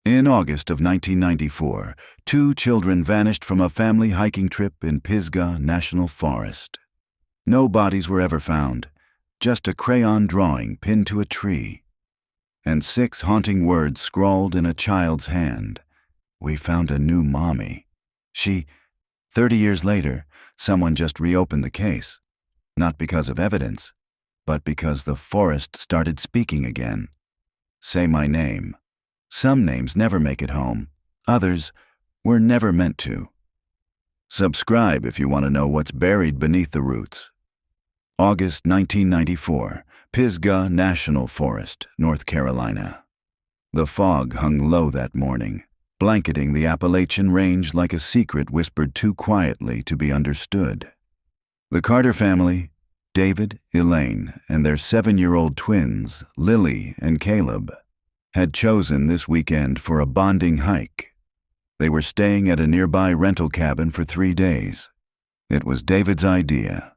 In August of 1994, two children vanished from a family hiking trip in Pisgah National Forest. No bodies were ever found, just a crayon drawing pinned to a tree, and 6 haunting words scrawled in a child's hand. "We found a new mommy." 30 years later, someone just reopened the case, not because of evidence, but because the forest started speaking again. Say my name. Some names never make it home. Others were never meant to. Subscribe if you want to know what's buried beneath the roots. August 1994, Pisgah National Forest, North Carolina. The fog hung low that morning, blanketing the Appalachian Range like a secret whispered too quietly to be understood. The Carter family, David, Elaine, and their 7-year-old twins, Lily and Caleb, had chosen this weekend for a bonding hike. They were staying at a nearby rental cabin for 3 days. It was David's idea.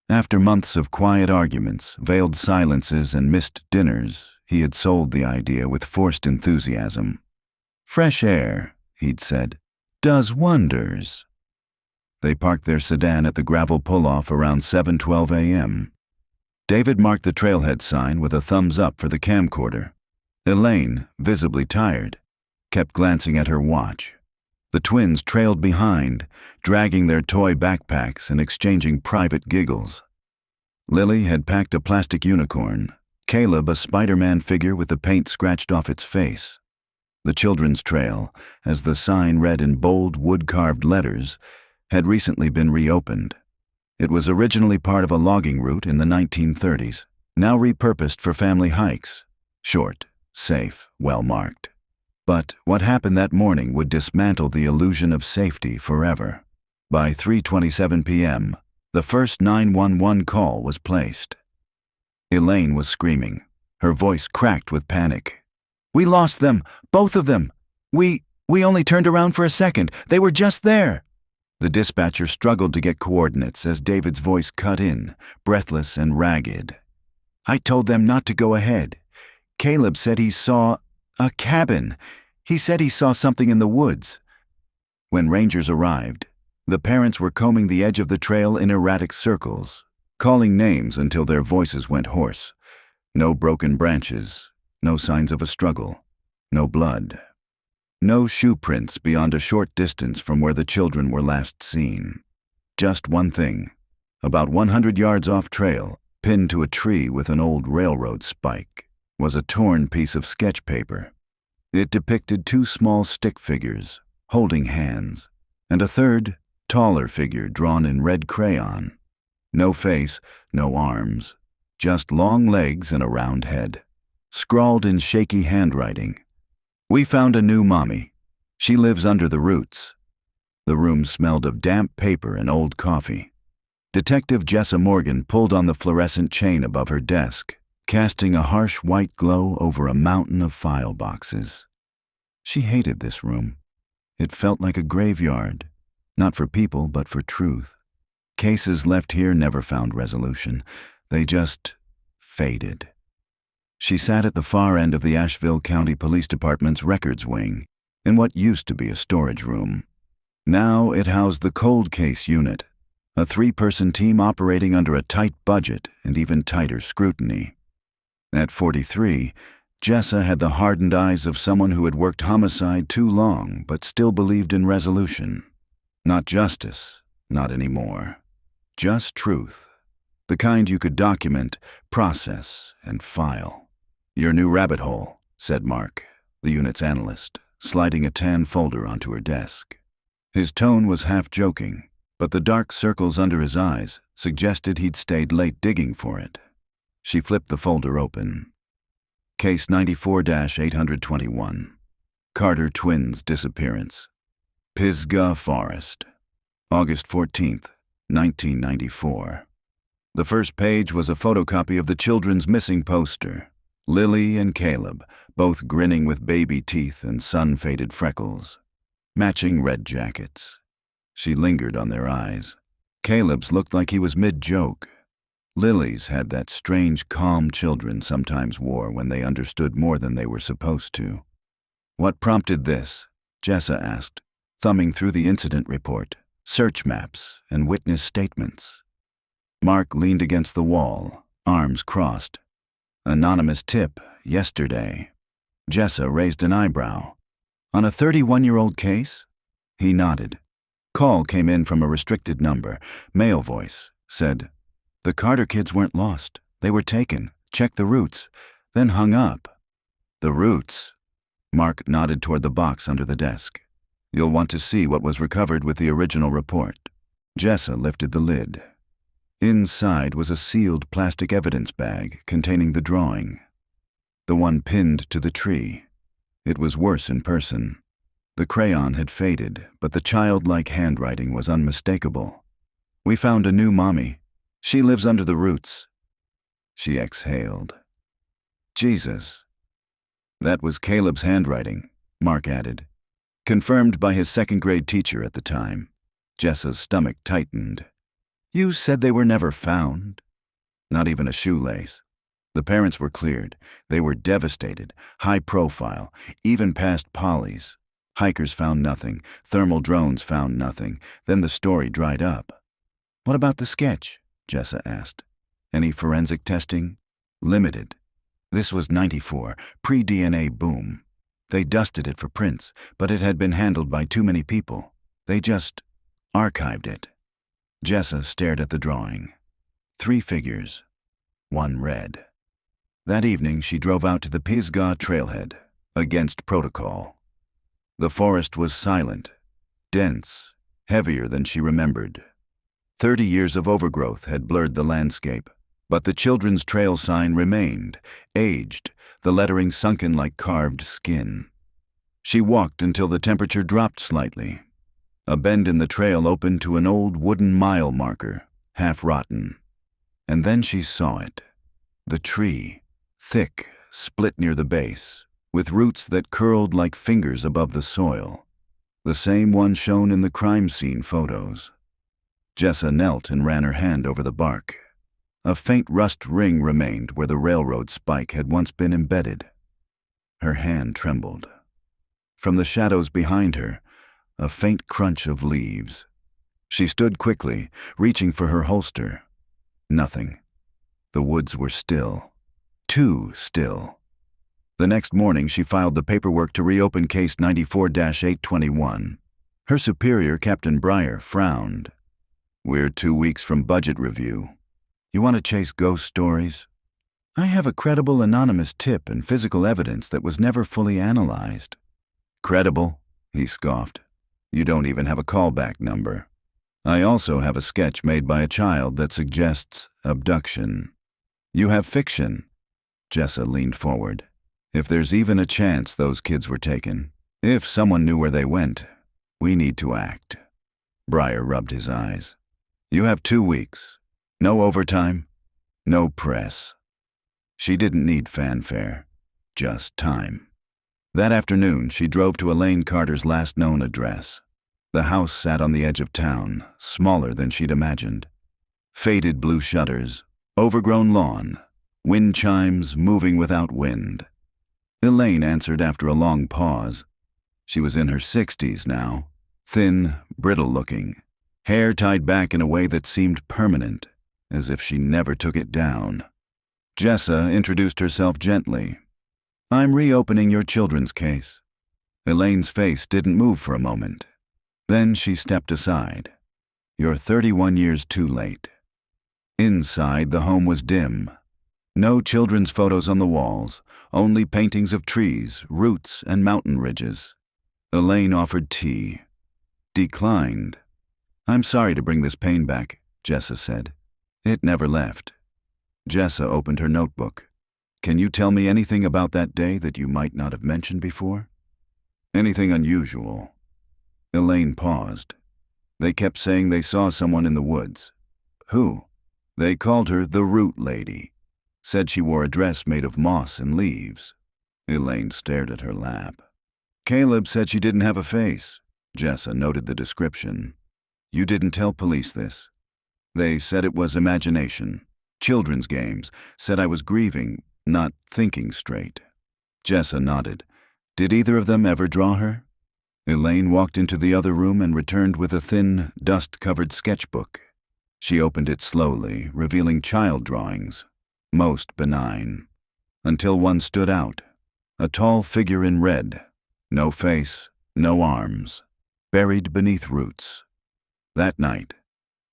After months of quiet arguments, veiled silences, and missed dinners, he had sold the idea with forced enthusiasm. "Fresh air," he'd said, "does wonders." They parked their sedan at the gravel pull-off around 7:12 a.m. David marked the trailhead sign with a thumbs up for the camcorder. Elaine, visibly tired, kept glancing at her watch. The twins trailed behind, dragging their toy backpacks and exchanging private giggles. Lily had packed a plastic unicorn, Caleb a Spider-Man figure with the paint scratched off its face. The children's trail, as the sign read in bold wood-carved letters, had recently been reopened. It was originally part of a logging route in the 1930s, now repurposed for family hikes. Short, safe, well-marked. But what happened that morning would dismantle the illusion of safety forever. By 3:27 p.m., the first 911 call was placed. Elaine was screaming, her voice cracked with panic. "We lost them, both of them. We only turned around for a second. They were just there." The dispatcher struggled to get coordinates as David's voice cut in, breathless and ragged. "I told them not to go ahead. Caleb said he saw a cabin. He said he saw something in the woods." When rangers arrived, the parents were combing the edge of the trail in erratic circles, calling names until their voices went hoarse. No broken branches, no signs of a struggle, no blood. No shoe prints beyond a short distance from where the children were last seen. Just one thing, about 100 yards off trail, pinned to a tree with an old railroad spike, was a torn piece of sketch paper. It depicted 2 small stick figures, holding hands, and a third, taller figure drawn in red crayon. No face, no arms, just long legs and a round head. Scrawled in shaky handwriting, "We found a new mommy. She lives under the roots." The room smelled of damp paper and old coffee. Detective Jessa Morgan pulled on the fluorescent chain above her desk, casting a harsh white glow over a mountain of file boxes. She hated this room. It felt like a graveyard, not for people but for truth. Cases left here never found resolution. They just faded. She sat at the far end of the Asheville County Police Department's records wing, in what used to be a storage room. Now it housed the cold case unit, a 3-person team operating under a tight budget and even tighter scrutiny. At 43, Jessa had the hardened eyes of someone who had worked homicide too long but still believed in resolution. Not justice, not anymore. Just truth. The kind you could document, process, and file. "Your new rabbit hole," said Mark, the unit's analyst, sliding a tan folder onto her desk. His tone was half joking, but the dark circles under his eyes suggested he'd stayed late digging for it. She flipped the folder open. Case 94-821. Carter twins disappearance. Pisgah Forest. August 14th, 1994. The first page was a photocopy of the children's missing poster. Lily and Caleb, both grinning with baby teeth and sun-faded freckles. Matching red jackets. She lingered on their eyes. Caleb's looked like he was mid-joke. Lily's had that strange calm children sometimes wore when they understood more than they were supposed to. What prompted this? Jessa asked, thumbing through the incident report, search maps, and witness statements. Mark leaned against the wall, arms crossed. Anonymous tip, yesterday. Jessa raised an eyebrow. On a 31-year-old case? He nodded. Call came in from a restricted number. Male voice said, "The Carter kids weren't lost. They were taken. Check the routes." Then hung up. The routes? Mark nodded toward the box under the desk. "You'll want to see what was recovered with the original report." Jessa lifted the lid. Inside was a sealed plastic evidence bag containing the drawing. The one pinned to the tree. It was worse in person. The crayon had faded, but the childlike handwriting was unmistakable. "We found a new mommy. She lives under the roots." She exhaled. Jesus. That was Caleb's handwriting, Mark added. Confirmed by his second-grade teacher at the time. Jessa's stomach tightened. "You said they were never found." Not even a shoelace. The parents were cleared. They were devastated, high profile, even past Polly's. Hikers found nothing. Thermal drones found nothing. Then the story dried up. "What about the sketch?" Jessa asked. "Any forensic testing?" "Limited. This was '94, pre-DNA boom. They dusted it for prints, but it had been handled by too many people. They just archived it." Jessa stared at the drawing. 3 figures. 1 red. That evening, she drove out to the Pisgah trailhead, against protocol. The forest was silent, dense, heavier than she remembered. 30 years of overgrowth had blurred the landscape, but the children's trail sign remained, aged, the lettering sunken like carved skin. She walked until the temperature dropped slightly. A bend in the trail opened to an old wooden mile marker, half rotten. And then she saw it. The tree, thick, split near the base, with roots that curled like fingers above the soil. The same one shown in the crime scene photos. Jessa knelt and ran her hand over the bark. A faint rust ring remained where the railroad spike had once been embedded. Her hand trembled. From the shadows behind her, a faint crunch of leaves. She stood quickly, reaching for her holster. Nothing. The woods were still. Too still. The next morning, she filed the paperwork to reopen Case 94-821. Her superior, Captain Breyer, frowned. "We're 2 weeks from budget review. You want to chase ghost stories? I have a credible anonymous tip and physical evidence that was never fully analyzed." "Credible?" he scoffed. "You don't even have a callback number. I also have a sketch made by a child that suggests abduction. You have fiction." Jessa leaned forward. "If there's even a chance those kids were taken, if someone knew where they went, we need to act." Breyer rubbed his eyes. "You have 2 weeks. No overtime, no press." She didn't need fanfare, just time. That afternoon, she drove to Elaine Carter's last known address. The house sat on the edge of town, smaller than she'd imagined. Faded blue shutters, overgrown lawn, wind chimes moving without wind. Elaine answered after a long pause. She was in her 60s now, thin, brittle-looking, hair tied back in a way that seemed permanent, as if she never took it down. Jessa introduced herself gently. "I'm reopening your children's case." Elaine's face didn't move for a moment. Then she stepped aside. "You're 31 years too late." Inside, the home was dim. No children's photos on the walls, only paintings of trees, roots, and mountain ridges. Elaine offered tea. Declined. "I'm sorry to bring this pain back," Jessa said. It never left. Jessa opened her notebook. "Can you tell me anything about that day that you might not have mentioned before? Anything unusual?" Elaine paused. "They kept saying they saw someone in the woods." "Who?" "They called her the Root Lady. Said she wore a dress made of moss and leaves." Elaine stared at her lap. "Caleb said she didn't have a face." Jessa noted the description. "You didn't tell police this?" "They said it was imagination. Children's games. Said I was grieving, not thinking straight." Jessa nodded. Did either of them ever draw her? Elaine walked into the other room and returned with a thin, dust-covered sketchbook. She opened it slowly, revealing child drawings, most benign, until one stood out, a tall figure in red, no face, no arms, buried beneath roots. That night,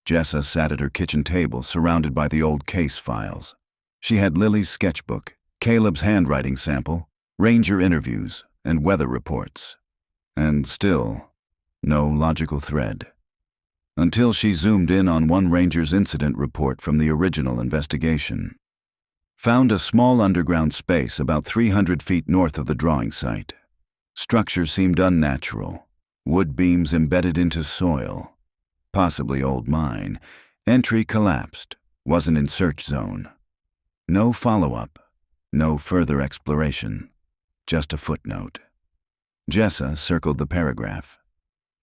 Jessa sat at her kitchen table surrounded by the old case files. She had Lily's sketchbook, Caleb's handwriting sample, ranger interviews, and weather reports. And still, no logical thread. Until she zoomed in on one ranger's incident report from the original investigation. Found a small underground space about 300 feet north of the drawing site. Structure seemed unnatural. Wood beams embedded into soil. Possibly old mine. Entry collapsed. Wasn't in search zone. No follow-up. No further exploration. Just a footnote. Jessa circled the paragraph.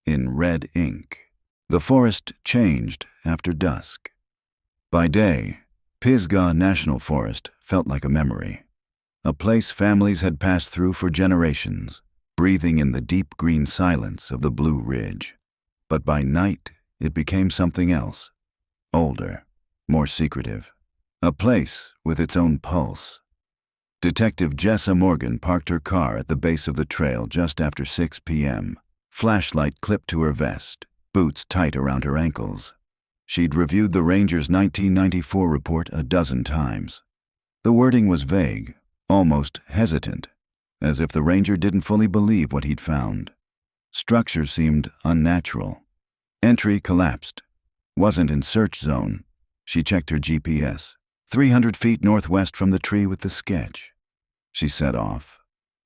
In red ink. The forest changed after dusk. By day, Pisgah National Forest felt like a memory. A place families had passed through for generations, breathing in the deep green silence of the Blue Ridge. But by night, it became something else. Older, more secretive. A place with its own pulse. Detective Jessa Morgan parked her car at the base of the trail just after 6 p.m., flashlight clipped to her vest, boots tight around her ankles. She'd reviewed the ranger's 1994 report a dozen times. The wording was vague, almost hesitant, as if the ranger didn't fully believe what he'd found. Structure seemed unnatural. Entry collapsed. Wasn't in search zone. She checked her GPS. 300 feet northwest from the tree with the sketch. She set off,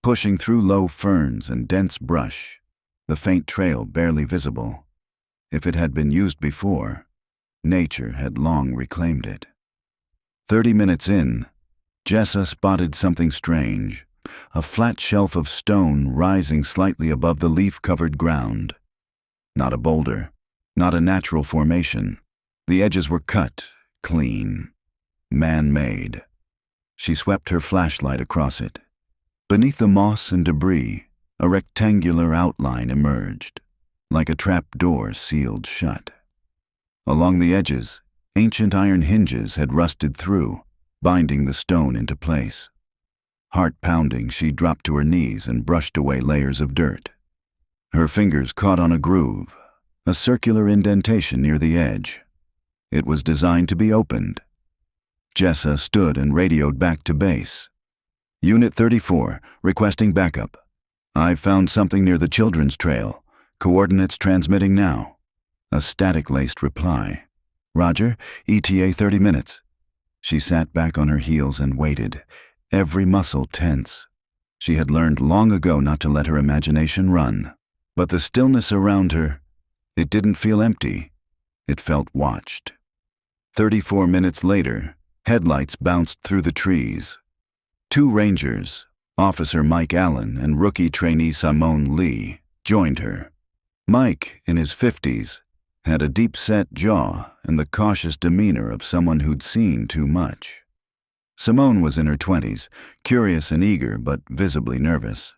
pushing through low ferns and dense brush, the faint trail barely visible. If it had been used before, nature had long reclaimed it. 30 minutes in, Jessa spotted something strange, a flat shelf of stone rising slightly above the leaf-covered ground. Not a boulder, not a natural formation. The edges were cut, clean, man-made. She swept her flashlight across it. Beneath the moss and debris, a rectangular outline emerged, like a trap door sealed shut. Along the edges, ancient iron hinges had rusted through, binding the stone into place. Heart pounding, she dropped to her knees and brushed away layers of dirt. Her fingers caught on a groove, a circular indentation near the edge. It was designed to be opened. Jessa stood and radioed back to base. Unit 34, requesting backup. I've found something near the children's trail. Coordinates transmitting now. A static-laced reply. Roger, ETA 30 minutes. She sat back on her heels and waited, every muscle tense. She had learned long ago not to let her imagination run. But the stillness around her, it didn't feel empty. It felt watched. 34 minutes later, headlights bounced through the trees. Two rangers, Officer Mike Allen and rookie trainee Simone Lee, joined her. Mike, in his 50s, had a deep-set jaw and the cautious demeanor of someone who'd seen too much. Simone was in her 20s, curious and eager but visibly nervous.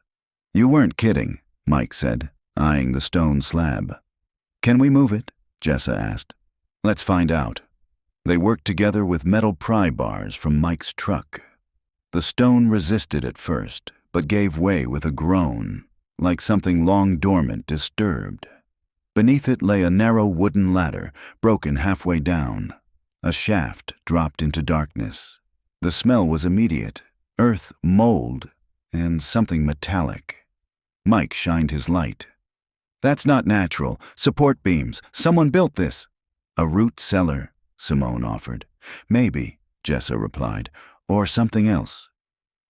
You weren't kidding, Mike said, eyeing the stone slab. Can we move it? Jessa asked. Let's find out. They worked together with metal pry bars from Mike's truck. The stone resisted at first, but gave way with a groan, like something long dormant disturbed. Beneath it lay a narrow wooden ladder, broken halfway down. A shaft dropped into darkness. The smell was immediate, earth, mold, and something metallic. Mike shined his light. That's not natural. Support beams. Someone built this. A root cellar, Simone offered. Maybe, Jessa replied, or something else.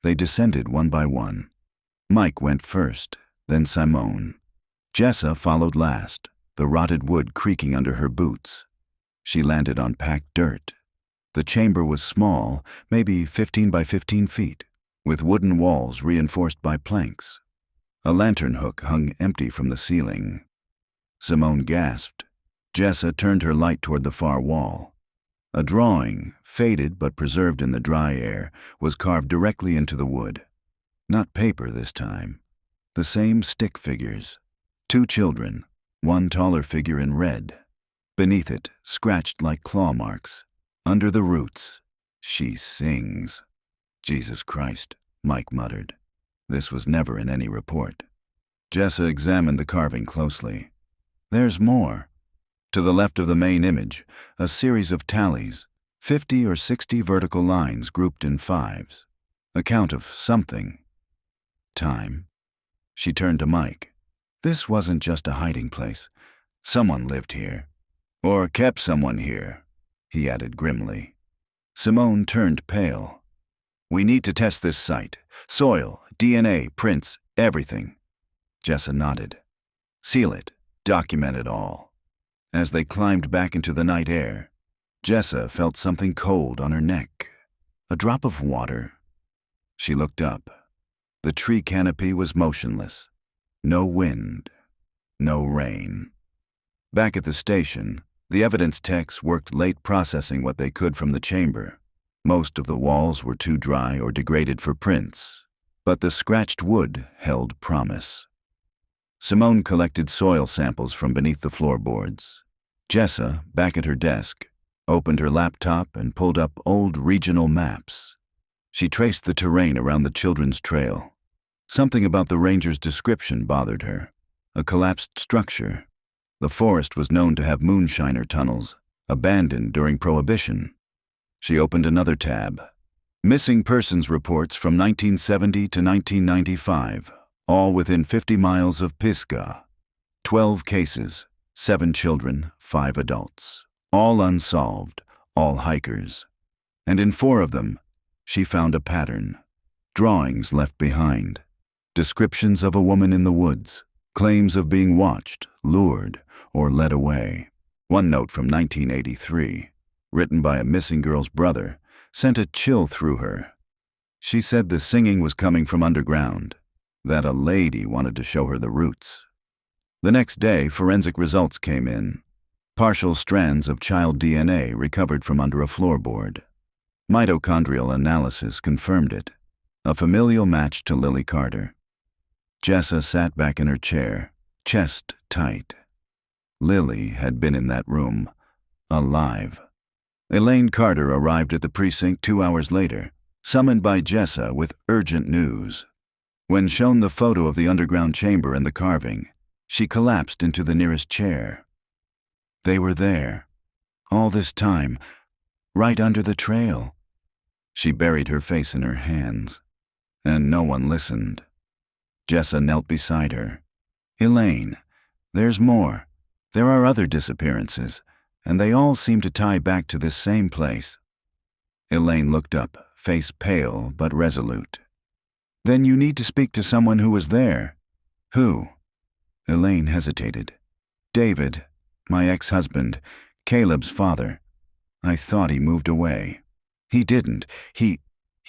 They descended one by one. Mike went first, then Simone. Jessa followed last, the rotted wood creaking under her boots. She landed on packed dirt. The chamber was small, maybe 15 by 15 feet, with wooden walls reinforced by planks. A lantern hook hung empty from the ceiling. Simone gasped. Jessa turned her light toward the far wall. A drawing, faded but preserved in the dry air, was carved directly into the wood. Not paper this time. The same stick figures. 2 children, one taller figure in red. Beneath it, scratched like claw marks. Under the roots, she sings. Jesus Christ, Mike muttered. This was never in any report. Jessa examined the carving closely. There's more. To the left of the main image, a series of tallies, 50 or 60 vertical lines grouped in fives. A count of something. Time. She turned to Mike. This wasn't just a hiding place. Someone lived here. Or kept someone here, he added grimly. Simone turned pale. We need to test this site. Soil, DNA, prints, everything. Jessa nodded. Seal it. Document it all. As they climbed back into the night air, Jessa felt something cold on her neck. A drop of water. She looked up. The tree canopy was motionless. No wind. No rain. Back at the station, the evidence techs worked late processing what they could from the chamber. Most of the walls were too dry or degraded for prints, but the scratched wood held promise. Simone collected soil samples from beneath the floorboards. Jessa, back at her desk, opened her laptop and pulled up old regional maps. She traced the terrain around the children's trail. Something about the ranger's description bothered her. A collapsed structure. The forest was known to have moonshiner tunnels, abandoned during Prohibition. She opened another tab. Missing persons reports from 1970 to 1995, all within 50 miles of Pisgah. 12 cases, 7 children, 5 adults. All unsolved, all hikers. And in 4 of them, she found a pattern. Drawings left behind. Descriptions of a woman in the woods. Claims of being watched, lured, or led away. One note from 1983, written by a missing girl's brother, sent a chill through her. She said the singing was coming from underground, that a lady wanted to show her the roots. The next day, forensic results came in. Partial strands of child DNA recovered from under a floorboard. Mitochondrial analysis confirmed it. A familial match to Lily Carter. Jessa sat back in her chair, chest tight. Lily had been in that room, alive. Elaine Carter arrived at the precinct 2 hours later, summoned by Jessa with urgent news. When shown the photo of the underground chamber and the carving, she collapsed into the nearest chair. They were there, all this time, right under the trail. She buried her face in her hands, and no one listened. Jessa knelt beside her. Elaine, there's more. There are other disappearances, and they all seem to tie back to this same place. Elaine looked up, face pale but resolute. Then you need to speak to someone who was there. Who? Elaine hesitated. David, my ex-husband, Caleb's father. I thought he moved away. He didn't. He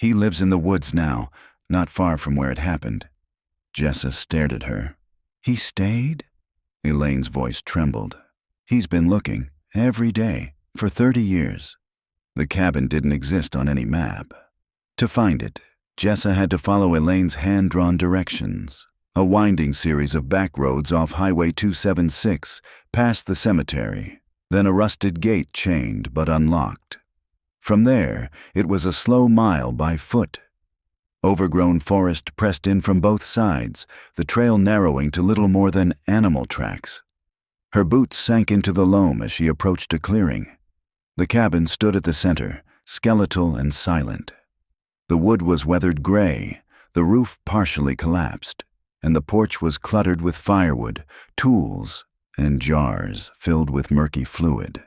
lives in the woods now, not far from where it happened. Jessa stared at her. He stayed? Elaine's voice trembled. He's been looking, every day, for 30 years. The cabin didn't exist on any map. To find it, Jessa had to follow Elaine's hand-drawn directions. A winding series of back roads off Highway 276, past the cemetery, then a rusted gate chained but unlocked. From there, it was a slow mile by foot. Overgrown forest pressed in from both sides, the trail narrowing to little more than animal tracks. Her boots sank into the loam as she approached a clearing. The cabin stood at the center, skeletal and silent. The wood was weathered gray, the roof partially collapsed, and the porch was cluttered with firewood, tools, and jars filled with murky fluid.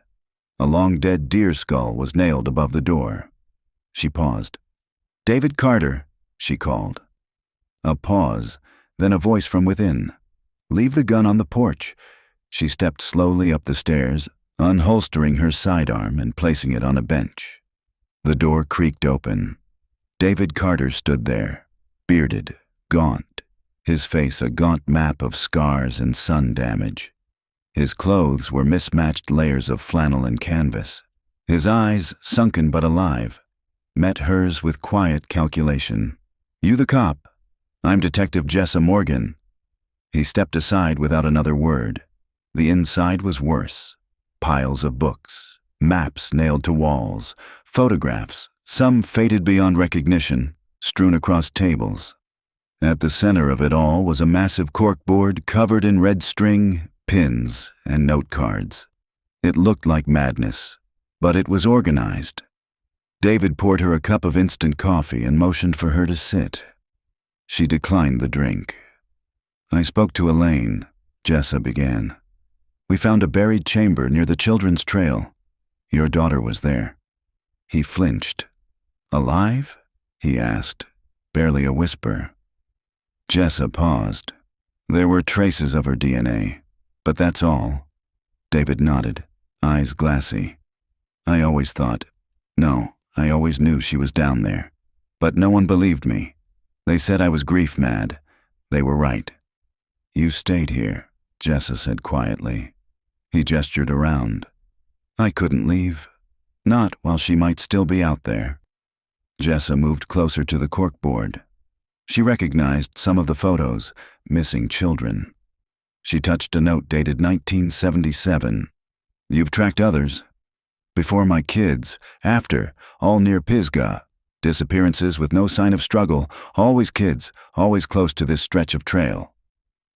A long dead deer skull was nailed above the door. She paused. David Carter, she called. A pause, then a voice from within. Leave the gun on the porch. She stepped slowly up the stairs, unholstering her sidearm and placing it on a bench. The door creaked open. David Carter stood there, bearded, gaunt, his face a gaunt map of scars and sun damage. His clothes were mismatched layers of flannel and canvas. His eyes, sunken but alive, met hers with quiet calculation. You the cop? I'm Detective Jessa Morgan. He stepped aside without another word. The inside was worse. Piles of books, maps nailed to walls, photographs, some faded beyond recognition, strewn across tables. At the center of it all was a massive corkboard covered in red string, pins, and note cards. It looked like madness, but it was organized. David poured her a cup of instant coffee and motioned for her to sit. She declined the drink. "I spoke to Elaine," Jessa began. "We found a buried chamber near the children's trail. Your daughter was there." He flinched. "Alive?" he asked, barely a whisper. Jessa paused. "There were traces of her DNA, but that's all." David nodded, eyes glassy. I always knew she was down there. But no one believed me. They said I was grief mad. They were right." "You stayed here," Jessa said quietly. He gestured around. "I couldn't leave. Not while she might still be out there." Jessa moved closer to the corkboard. She recognized some of the photos, missing children. She touched a note dated 1977. "You've tracked others?" "Before my kids, after, all near Pisgah. Disappearances with no sign of struggle, always kids, always close to this stretch of trail."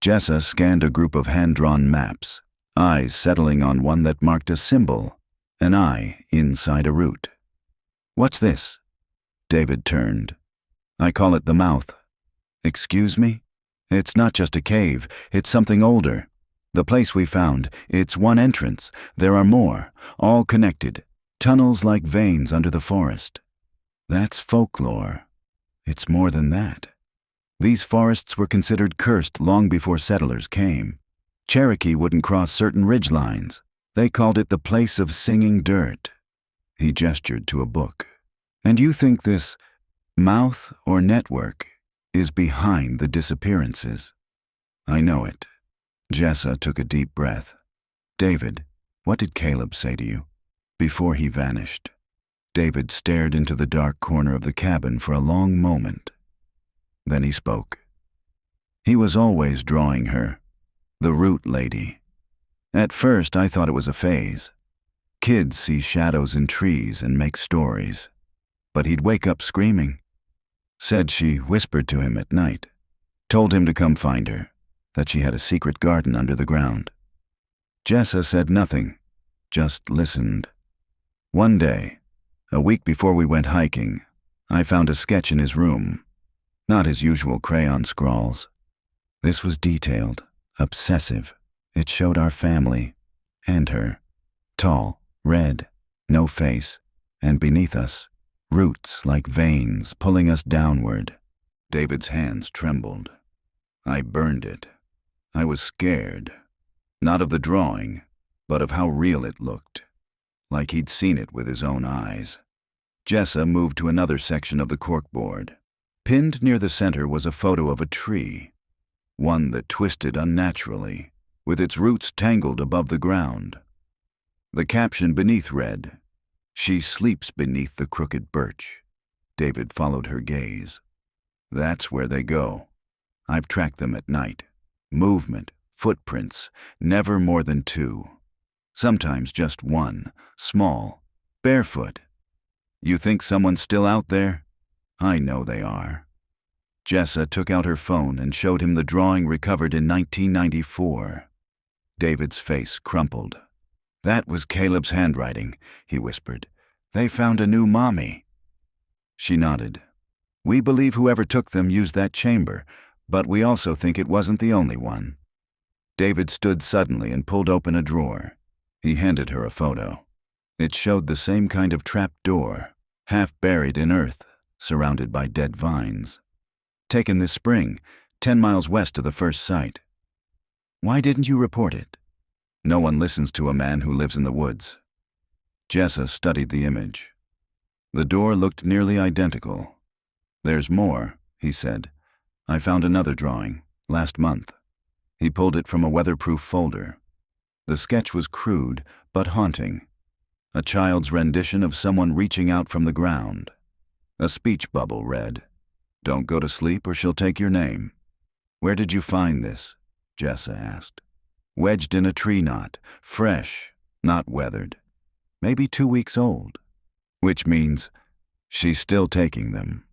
Jessa scanned a group of hand-drawn maps, eyes settling on one that marked a symbol, an eye inside a root. "What's this?" David turned. "I call it the mouth." "Excuse me? It's not just a cave, it's something older. The place we found, it's one entrance. There are more, all connected, tunnels like veins under the forest." "That's folklore. It's more than that. These forests were considered cursed long before settlers came. Cherokee wouldn't cross certain ridge lines. They called it the place of singing dirt." He gestured to a book. "And you think this mouth or network is behind the disappearances?" "I know it." Jessa took a deep breath. "David, what did Caleb say to you before he vanished?" David stared into the dark corner of the cabin for a long moment. Then he spoke. "He was always drawing her, the root lady. At first I thought it was a phase. Kids see shadows in trees and make stories. But he'd wake up screaming. Said she whispered to him at night, told him to come find her, that she had a secret garden under the ground." Jessa said nothing, just listened. "One day, a week before we went hiking, I found a sketch in his room. Not his usual crayon scrawls. This was detailed, obsessive. It showed our family, and her. Tall, red, no face, and beneath us, roots like veins pulling us downward." David's hands trembled. "I burned it. I was scared. Not of the drawing, but of how real it looked. Like he'd seen it with his own eyes." Jessa moved to another section of the corkboard. Pinned near the center was a photo of a tree, one that twisted unnaturally, with its roots tangled above the ground. The caption beneath read, "She sleeps beneath the crooked birch." David followed her gaze. "That's where they go. I've tracked them at night. Movement, footprints, never more than 2. Sometimes just 1, small, barefoot. You think someone's still out there? I know they are." Jessa took out her phone and showed him the drawing recovered in 1994. David's face crumpled. "That was Caleb's handwriting," he whispered. "They found a new mommy." She nodded. "We believe whoever took them used that chamber, but we also think it wasn't the only one." David stood suddenly and pulled open a drawer. He handed her a photo. It showed the same kind of trap door, half buried in earth, surrounded by dead vines. "Taken this spring, 10 miles west of the first site." "Why didn't you report it?" "No one listens to a man who lives in the woods." Jessa studied the image. The door looked nearly identical. "There's more," he said. "I found another drawing, last month." He pulled it from a weatherproof folder. The sketch was crude, but haunting. A child's rendition of someone reaching out from the ground. A speech bubble read, "Don't go to sleep or she'll take your name." "Where did you find this?" Jessa asked. Wedged in a tree knot, fresh, not weathered. Maybe 2 weeks old. Which means she's still taking them.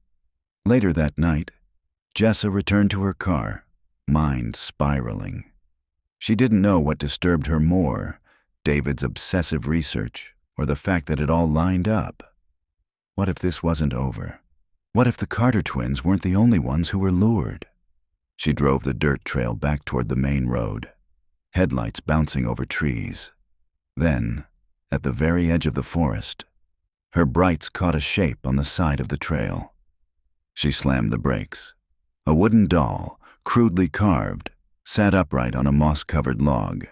Later that night, Jessa returned to her car, mind spiraling. She didn't know what disturbed her more, David's obsessive research or the fact that it all lined up. What if this wasn't over? What if the Carter twins weren't the only ones who were lured? She drove the dirt trail back toward the main road, headlights bouncing over trees. Then, at the very edge of the forest, her brights caught a shape on the side of the trail. She slammed the brakes. A wooden doll, crudely carved, sat upright on a moss-covered log.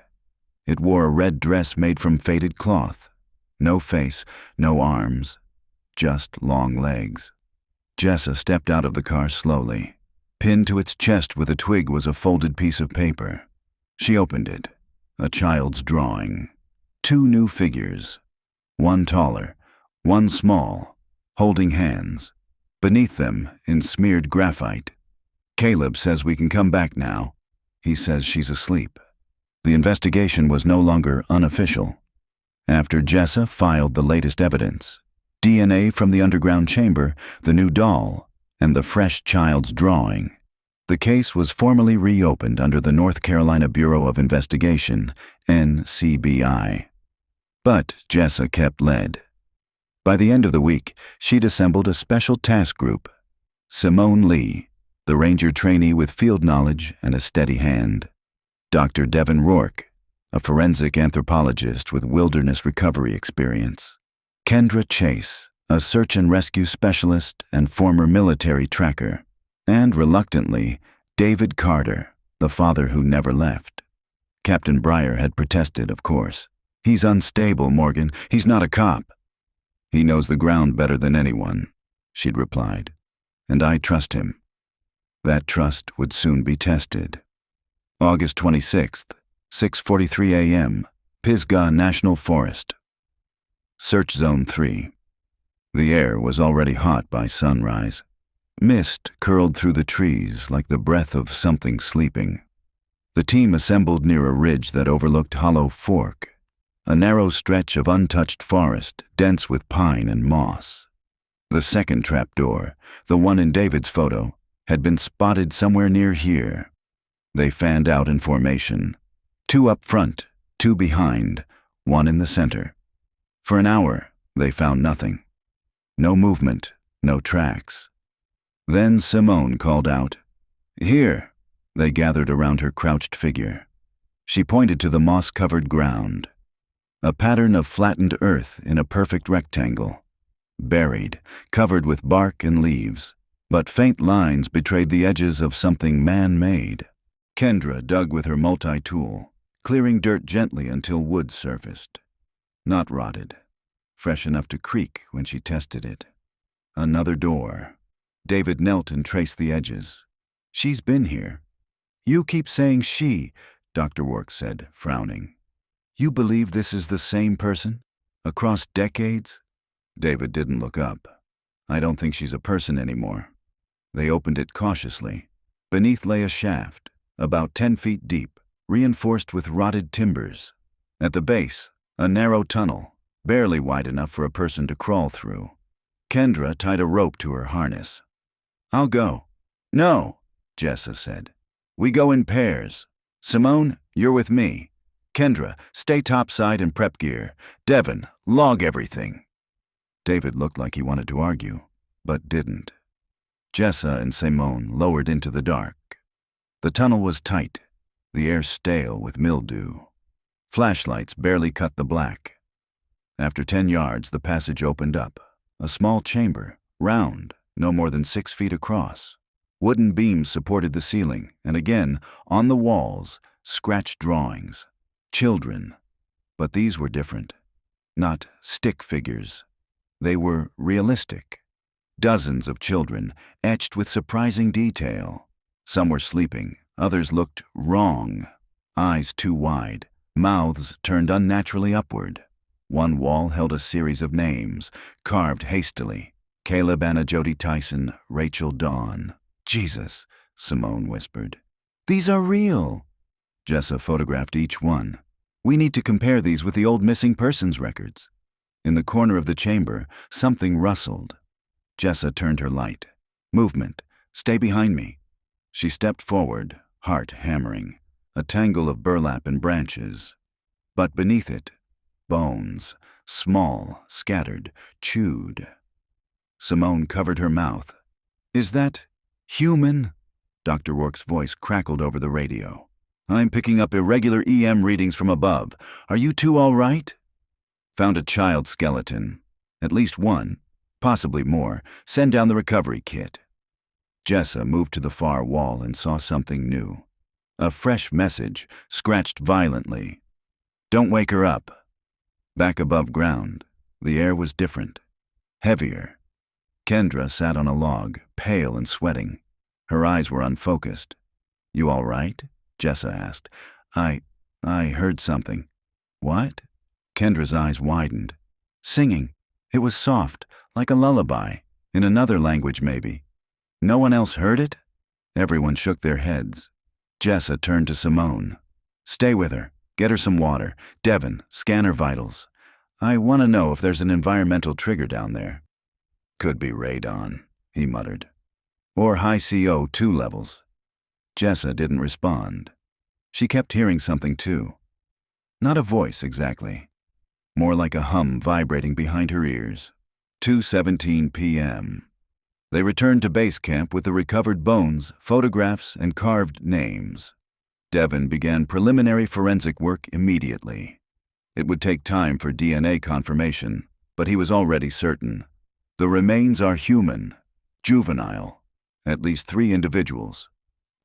It wore a red dress made from faded cloth. No face, no arms, just long legs. Jessa stepped out of the car slowly. Pinned to its chest with a twig was a folded piece of paper. She opened it. A child's drawing. 2 new figures. One taller, one small, holding hands. Beneath them, in smeared graphite, Caleb says we can come back now. He says she's asleep. The investigation was no longer unofficial. After Jessa filed the latest evidence, DNA from the underground chamber, the new doll, and the fresh child's drawing, the case was formally reopened under the North Carolina Bureau of Investigation, NCBI. But Jessa kept lead. By the end of the week, she'd assembled a special task group. Simone Lee, the ranger trainee with field knowledge and a steady hand. Dr. Devin Rourke, a forensic anthropologist with wilderness recovery experience. Kendra Chase, a search and rescue specialist and former military tracker. And reluctantly, David Carter, the father who never left. Captain Breyer had protested, of course. He's unstable, Morgan. He's not a cop. He knows the ground better than anyone, she'd replied. And I trust him. That trust would soon be tested. August 26th, 6:43 a.m., Pisgah National Forest. Search Zone 3. The air was already hot by sunrise. Mist curled through the trees like the breath of something sleeping. The team assembled near a ridge that overlooked Hollow Fork, a narrow stretch of untouched forest dense with pine and moss. The second trapdoor, the one in David's photo, had been spotted somewhere near here. They fanned out in formation, 2 up front, 2 behind, 1 in the center. For an hour, they found nothing. No movement, no tracks. Then Simone called out, "Here!" They gathered around her crouched figure. She pointed to the moss-covered ground. A pattern of flattened earth in a perfect rectangle. Buried, covered with bark and leaves, but faint lines betrayed the edges of something man-made. Kendra dug with her multi-tool, clearing dirt gently until wood surfaced. Not rotted. Fresh enough to creak when she tested it. Another door. David knelt and traced the edges. "She's been here." "You keep saying she," Dr. Rourke said, frowning. "You believe this is the same person? Across decades?" David didn't look up. "I don't think she's a person anymore." They opened it cautiously. Beneath lay a shaft, about 10 feet deep, reinforced with rotted timbers. At the base, a narrow tunnel, barely wide enough for a person to crawl through. Kendra tied a rope to her harness. "I'll go." "No," Jessa said. "We go in pairs. Simone, you're with me. Kendra, stay topside in prep gear. Devin, log everything." David looked like he wanted to argue, but didn't. Jessa and Simone lowered into the dark. The tunnel was tight, the air stale with mildew. Flashlights barely cut the black. After 10 yards, the passage opened up. A small chamber, round, no more than 6 feet across. Wooden beams supported the ceiling, and again, on the walls, scratched drawings. Children. But these were different. Not stick figures. They were realistic. Dozens of children, etched with surprising detail. Some were sleeping, others looked wrong. Eyes too wide, mouths turned unnaturally upward. One wall held a series of names, carved hastily. Caleb Anna Jody Tyson, Rachel Dawn. "Jesus," Simone whispered. "These are real." Jessa photographed each one. We need to compare these with the old missing persons records. In the corner of the chamber, something rustled. Jessa turned her light. Movement. Stay behind me. She stepped forward, heart hammering. A tangle of burlap and branches. But beneath it, bones, small, scattered, chewed. Simone covered her mouth. Is that human? Dr. Rourke's voice crackled over the radio. I'm picking up irregular EM readings from above. Are you two all right? Found a child skeleton. At least one, possibly more. Send down the recovery kit. Jessa moved to the far wall and saw something new. A fresh message, scratched violently. Don't wake her up. Back above ground, the air was different. Heavier. Kendra sat on a log, pale and sweating. Her eyes were unfocused. You all right? Jessa asked. I heard something. What? Kendra's eyes widened. Singing. It was soft, like a lullaby. In another language, maybe. No one else heard it? Everyone shook their heads. Jessa turned to Simone. Stay with her. Get her some water. Devin, scan her vitals. I want to know if there's an environmental trigger down there. Could be radon, he muttered. Or high CO2 levels. Jessa didn't respond. She kept hearing something too. Not a voice exactly. More like a hum vibrating behind her ears. 2:17 p.m. They returned to base camp with the recovered bones, photographs, and carved names. Devin began preliminary forensic work immediately. It would take time for DNA confirmation, but he was already certain. The remains are human, juvenile, at least 3 individuals.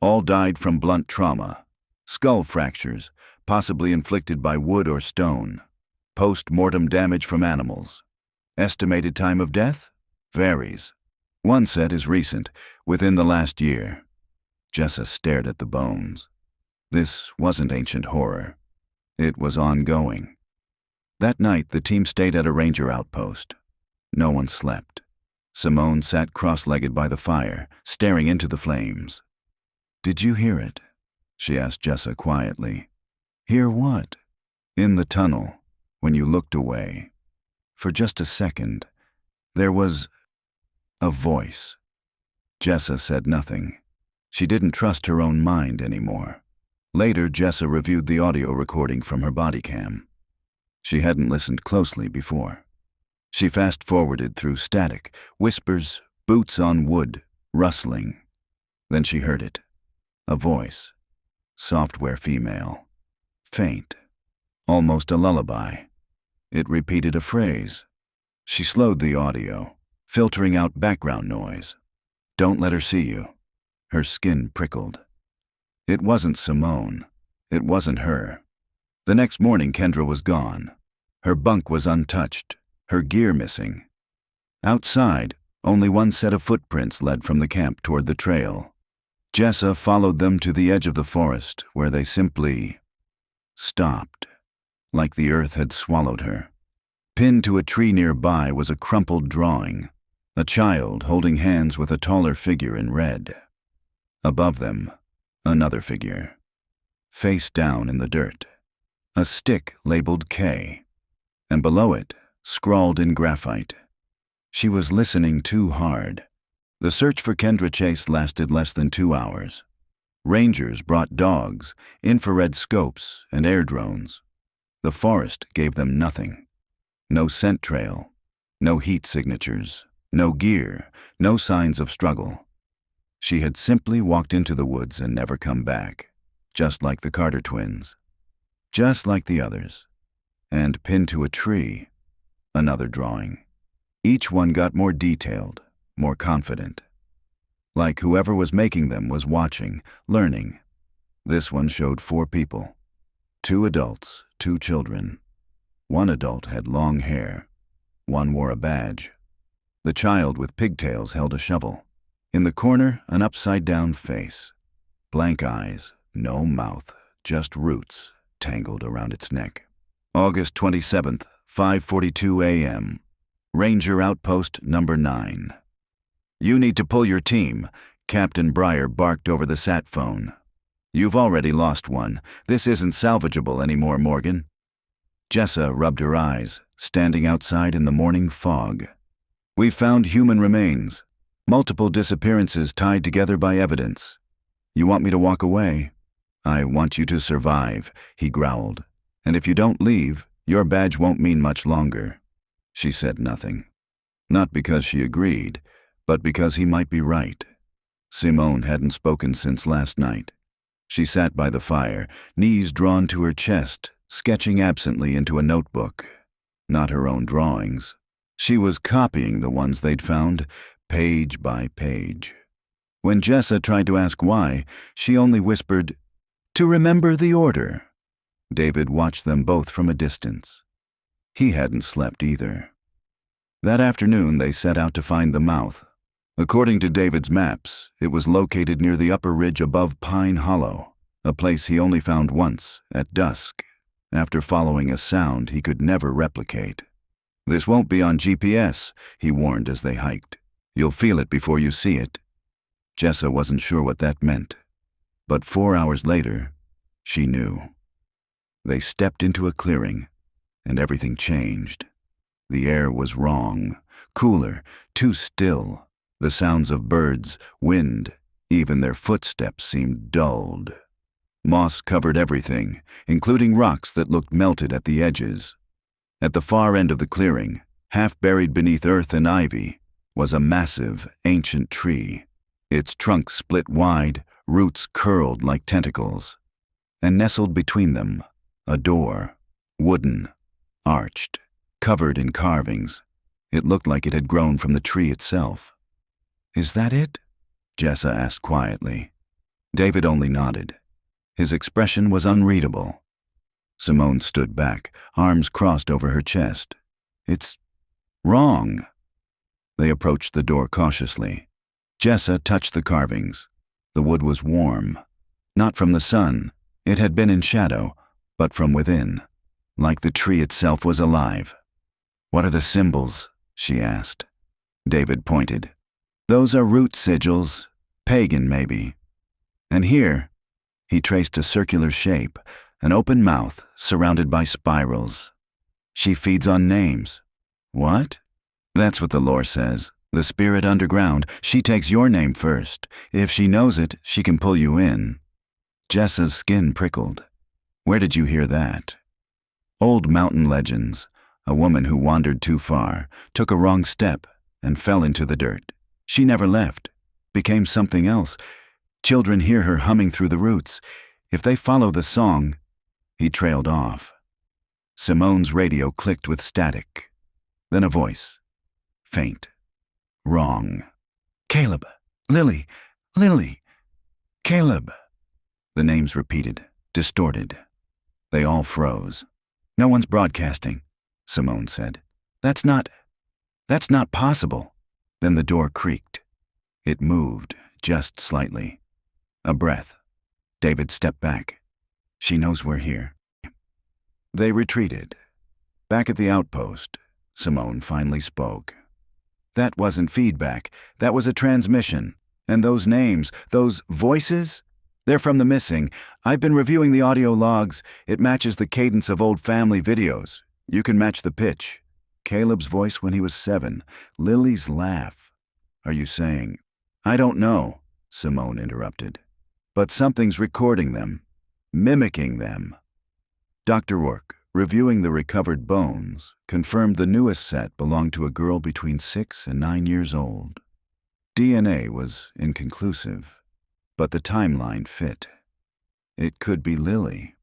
All died from blunt trauma, skull fractures, possibly inflicted by wood or stone, post-mortem damage from animals. Estimated time of death? Varies. One set is recent, within the last year. Jessa stared at the bones. This wasn't ancient horror. It was ongoing. That night, the team stayed at a ranger outpost. No one slept. Simone sat cross-legged by the fire, staring into the flames. Did you hear it? She asked Jessa quietly. Hear what? In the tunnel, when you looked away. For just a second, there was a voice. Jessa said nothing. She didn't trust her own mind anymore. Later, Jessa reviewed the audio recording from her body cam. She hadn't listened closely before. She fast-forwarded through static, whispers, boots on wood, rustling. Then she heard it. A voice. Software female. Faint. Almost a lullaby. It repeated a phrase. She slowed the audio, filtering out background noise. Don't let her see you. Her skin prickled. It wasn't Simone. It wasn't her. The next morning, Kendra was gone. Her bunk was untouched, her gear missing. Outside, only one set of footprints led from the camp toward the trail. Jessa followed them to the edge of the forest, where they simply stopped, like the earth had swallowed her. Pinned to a tree nearby was a crumpled drawing, a child holding hands with a taller figure in red. Above them, another figure, face down in the dirt, a stick labeled K, and below it, scrawled in graphite. She was listening too hard. The search for Kendra Chase lasted less than 2 hours. Rangers brought dogs, infrared scopes, and air drones. The forest gave them nothing. No scent trail, no heat signatures, no gear, no signs of struggle. She had simply walked into the woods and never come back, just like the Carter twins, just like the others. And pinned to a tree, another drawing. Each one got more detailed, more confident. Like whoever was making them was watching, learning. This one showed 4 people. 2 adults, 2 children. One adult had long hair. One wore a badge. The child with pigtails held a shovel. In the corner, an upside-down face. Blank eyes, no mouth, just roots tangled around its neck. August 27th, 5:42 a.m. Ranger Outpost Number 9. You need to pull your team, Captain Breyer barked over the sat phone. You've already lost one. This isn't salvageable anymore, Morgan. Jessa rubbed her eyes, standing outside in the morning fog. We've found human remains. Multiple disappearances tied together by evidence. You want me to walk away? I want you to survive, he growled. And if you don't leave, your badge won't mean much longer. She said nothing. Not because she agreed, but because he might be right. Simone hadn't spoken since last night. She sat by the fire, knees drawn to her chest, sketching absently into a notebook. Not her own drawings. She was copying the ones they'd found, page by page. When Jessa tried to ask why, she only whispered, "To remember the order." David watched them both from a distance. He hadn't slept either. That afternoon they set out to find the mouth. According to David's maps, it was located near the upper ridge above Pine Hollow, a place he only found once, at dusk, after following a sound he could never replicate. "This won't be on GPS," he warned as they hiked. "You'll feel it before you see it." Jessa wasn't sure what that meant, but 4 hours later, she knew. They stepped into a clearing, and everything changed. The air was wrong, cooler, too still. The sounds of birds, wind, even their footsteps seemed dulled. Moss covered everything, including rocks that looked melted at the edges. At the far end of the clearing, half buried beneath earth and ivy, was a massive, ancient tree. Its trunk split wide, roots curled like tentacles. And nestled between them, a door, wooden, arched, covered in carvings. It looked like it had grown from the tree itself. "Is that it?" Jessa asked quietly. David only nodded. His expression was unreadable. Simone stood back, arms crossed over her chest. "It's wrong." They approached the door cautiously. Jessa touched the carvings. The wood was warm. Not from the sun. It had been in shadow, but from within, like the tree itself was alive. "What are the symbols?" she asked. David pointed. "Those are root sigils, pagan maybe. And here," he traced a circular shape, an open mouth surrounded by spirals. "She feeds on names." "What?" "That's what the lore says. The spirit underground, she takes your name first. If she knows it, she can pull you in." Jessa's skin prickled. "Where did you hear that?" "Old mountain legends. A woman who wandered too far, took a wrong step, and fell into the dirt. She never left, became something else. Children hear her humming through the roots. If they follow the song..." He trailed off. Simone's radio clicked with static. Then a voice. Faint. Wrong. "Caleb. Lily. Lily. Caleb." The names repeated, distorted. They all froze. "No one's broadcasting," Simone said. That's not possible." Then the door creaked. It moved, just slightly. A breath. David stepped back. "She knows we're here." They retreated. Back at the outpost, Simone finally spoke. "That wasn't feedback. That was a transmission. And those names, those voices, they're from the missing. I've been reviewing the audio logs. It matches the cadence of old family videos. You can match the pitch. Caleb's voice when he was 7. Lily's laugh. Are you saying..." "I don't know," Simone interrupted. "But something's recording them, mimicking them." Dr. Rourke, reviewing the recovered bones, confirmed the newest set belonged to a girl between 6 and 9 years old. DNA was inconclusive, but the timeline fit. It could be Lily,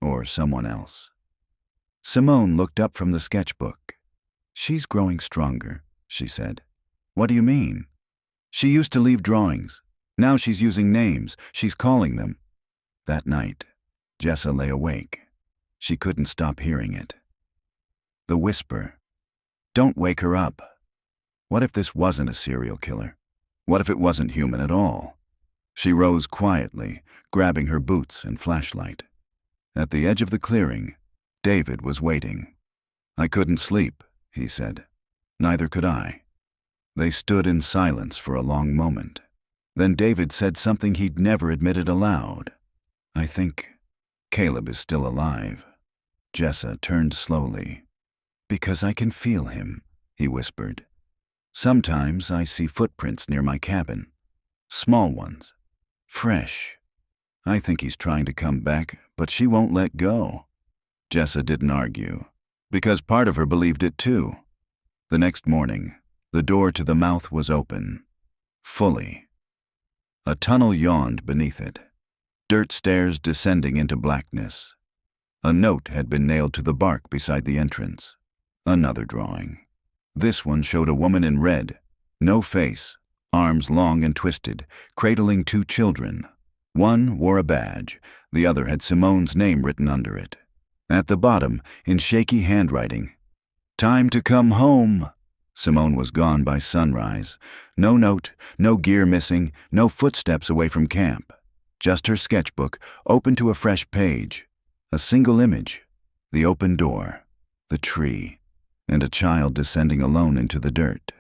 or someone else. Simone looked up from the sketchbook. "She's growing stronger," she said. "What do you mean?" "She used to leave drawings. Now she's using names. She's calling them." That night, Jessa lay awake. She couldn't stop hearing it. The whisper. "Don't wake her up." What if this wasn't a serial killer? What if it wasn't human at all? She rose quietly, grabbing her boots and flashlight. At the edge of the clearing, David was waiting. "I couldn't sleep," he said. "Neither could I." They stood in silence for a long moment. Then David said something he'd never admitted aloud. I think Caleb is still alive. Jessa turned slowly. Because I can feel him, he whispered. Sometimes I see footprints near my cabin. Small ones. Fresh. I think he's trying to come back, but she won't let go. Jessa didn't argue, because part of her believed it too. The next morning, the door to the mouth was open. Fully. A tunnel yawned beneath it. Dirt stairs descending into blackness. A note had been nailed to the bark beside the entrance. Another drawing. This one showed a woman in red. No face, arms long and twisted, cradling two children. One wore a badge, the other had Simone's name written under it. At the bottom, in shaky handwriting, "Time to come home." Simone was gone by sunrise. No note, no gear missing, no footsteps away from camp. Just her sketchbook, open to a fresh page. A single image. The open door. The tree. And a child descending alone into the dirt.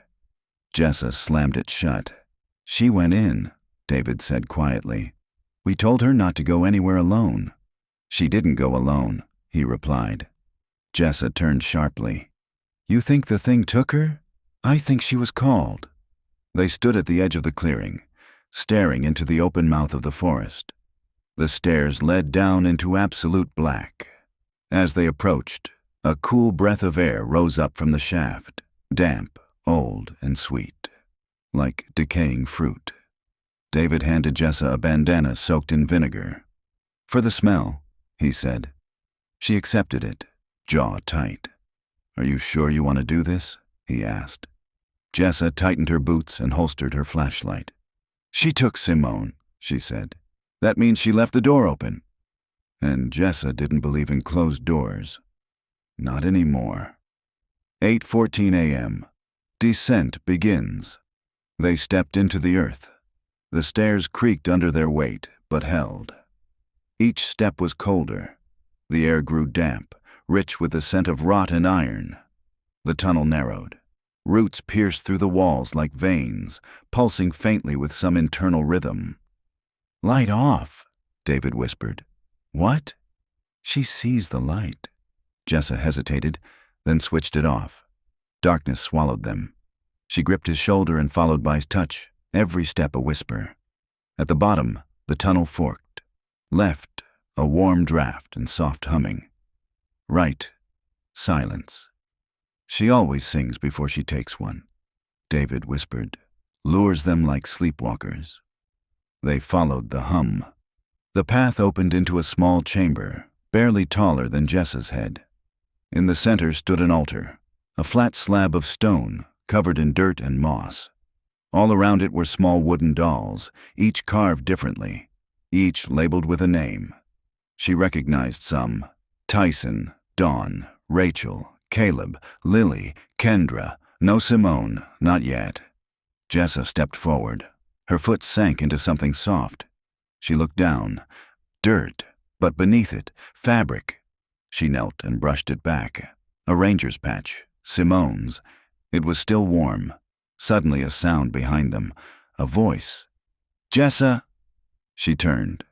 Jessa slammed it shut. "She went in," David said quietly. "We told her not to go anywhere alone." "She didn't go alone," he replied. Jessa turned sharply. "You think the thing took her? I think she was called." They stood at the edge of the clearing, staring into the open mouth of the forest. The stairs led down into absolute black. As they approached, a cool breath of air rose up from the shaft, damp, old, and sweet, like decaying fruit. David handed Jessa a bandana soaked in vinegar. "For the smell," he said. She accepted it, jaw tight. "Are you sure you want to do this?" he asked. Jessa tightened her boots and holstered her flashlight. "She took Simone," she said. "That means she left the door open." And Jessa didn't believe in closed doors. Not anymore. 8:14 a.m. Descent begins. They stepped into the earth. The stairs creaked under their weight, but held. Each step was colder. The air grew damp, rich with the scent of rot and iron. The tunnel narrowed. Roots pierced through the walls like veins, pulsing faintly with some internal rhythm. "Light off," David whispered. "What?" "She sees the light." Jessa hesitated, then switched it off. Darkness swallowed them. She gripped his shoulder and followed by his touch, every step a whisper. At the bottom, the tunnel forked. Left, a warm draft and soft humming. Right, silence. "She always sings before she takes one," David whispered. "Lures them like sleepwalkers." They followed the hum. The path opened into a small chamber, barely taller than Jessa's head. In the center stood an altar, a flat slab of stone covered in dirt and moss. All around it were small wooden dolls, each carved differently, each labeled with a name. She recognized some: Tyson, Dawn, Rachel, Caleb, Lily, Kendra. No Simone, not yet. Jessa stepped forward. Her foot sank into something soft. She looked down. Dirt, but beneath it, fabric. She knelt and brushed it back. A ranger's patch, Simone's. It was still warm. Suddenly a sound behind them. A voice. "Jessa!" She turned.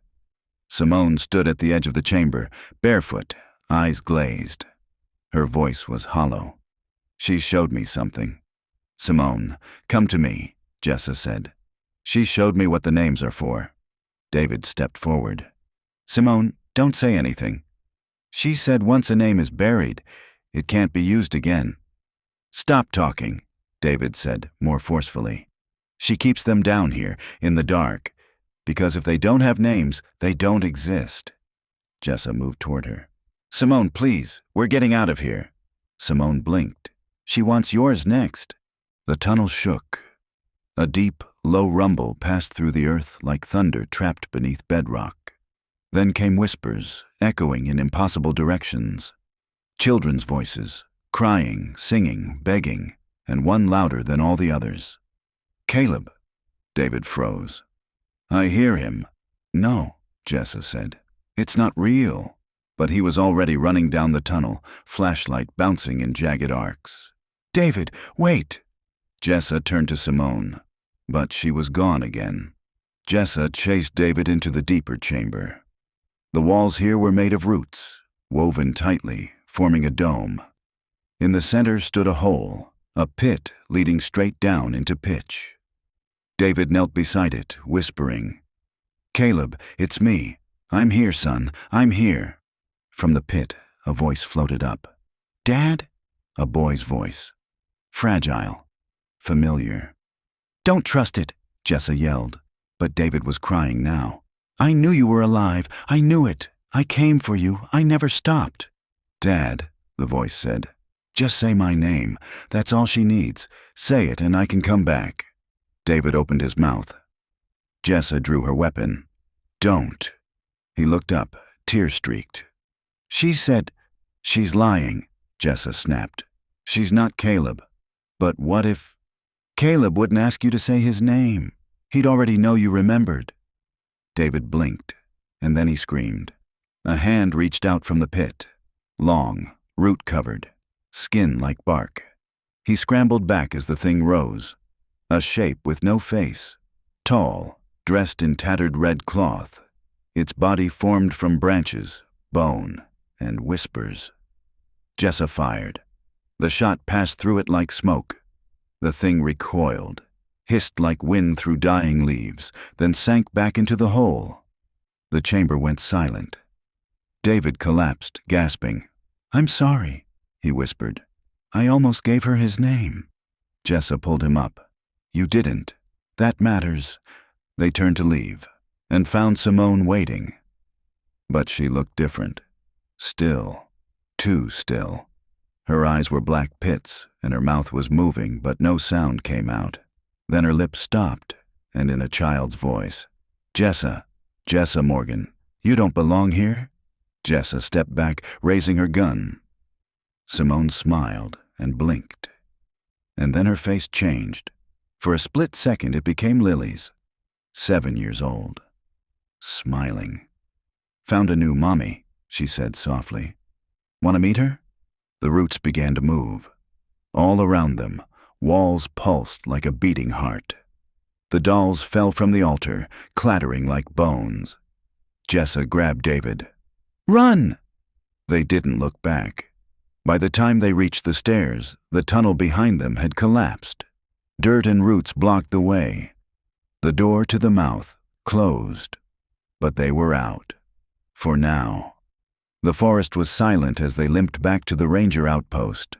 Simone stood at the edge of the chamber, barefoot, eyes glazed. Her voice was hollow. "She showed me something." "Simone, come to me," Jessa said. "She showed me what the names are for." David stepped forward. "Simone, don't say anything. She said once a name is buried, it can't be used again." "Stop talking," David said, more forcefully. "She keeps them down here, in the dark, because if they don't have names, they don't exist." Jessa moved toward her. "Simone, please, we're getting out of here." Simone blinked. "She wants yours next." The tunnel shook. A deep, low rumble passed through the earth like thunder trapped beneath bedrock. Then came whispers, echoing in impossible directions. Children's voices, crying, singing, begging, and one louder than all the others. "Caleb." David froze. "I hear him." "No," Jessa said. "It's not real." But he was already running down the tunnel, flashlight bouncing in jagged arcs. "David, wait!" Jessa turned to Simone, but she was gone again. Jessa chased David into the deeper chamber. The walls here were made of roots, woven tightly, forming a dome. In the center stood a hole, a pit leading straight down into pitch. David knelt beside it, whispering, "Caleb, it's me. I'm here, son. I'm here." From the pit, a voice floated up. "Dad?" A boy's voice. Fragile. Familiar. "Don't trust it," Jessa yelled. But David was crying now. "I knew you were alive. I knew it. I came for you. I never stopped." "Dad," the voice said, "just say my name. That's all she needs. Say it and I can come back." David opened his mouth. Jessa drew her weapon. "Don't." He looked up, tear-streaked. "She said—" "She's lying," Jessa snapped. "She's not Caleb. But what if—" "Caleb wouldn't ask you to say his name. He'd already know you remembered." David blinked, and then he screamed. A hand reached out from the pit. Long, root-covered, skin like bark. He scrambled back as the thing rose. A shape with no face. Tall, dressed in tattered red cloth. Its body formed from branches, bone, and whispers. Jessa fired. The shot passed through it like smoke. The thing recoiled, hissed like wind through dying leaves, then sank back into the hole. The chamber went silent. David collapsed, gasping. "I'm sorry," he whispered. "I almost gave her his name." Jessa pulled him up. "You didn't. That matters." They turned to leave, and found Simone waiting. But she looked different. Still. Too still. Her eyes were black pits, and her mouth was moving, but no sound came out. Then her lips stopped, and in a child's voice, "Jessa, Jessa Morgan, you don't belong here?" Jessa stepped back, raising her gun. Simone smiled and blinked. And then her face changed. For a split second it became Lily's. 7 years old. Smiling. "Found a new mommy," she said softly. "Want to meet her?" The roots began to move. All around them, walls pulsed like a beating heart. The dolls fell from the altar, clattering like bones. Jessa grabbed David. "Run!" They didn't look back. By the time they reached the stairs, the tunnel behind them had collapsed. Dirt and roots blocked the way. The door to the mouth closed. But they were out. For now. The forest was silent as they limped back to the ranger outpost.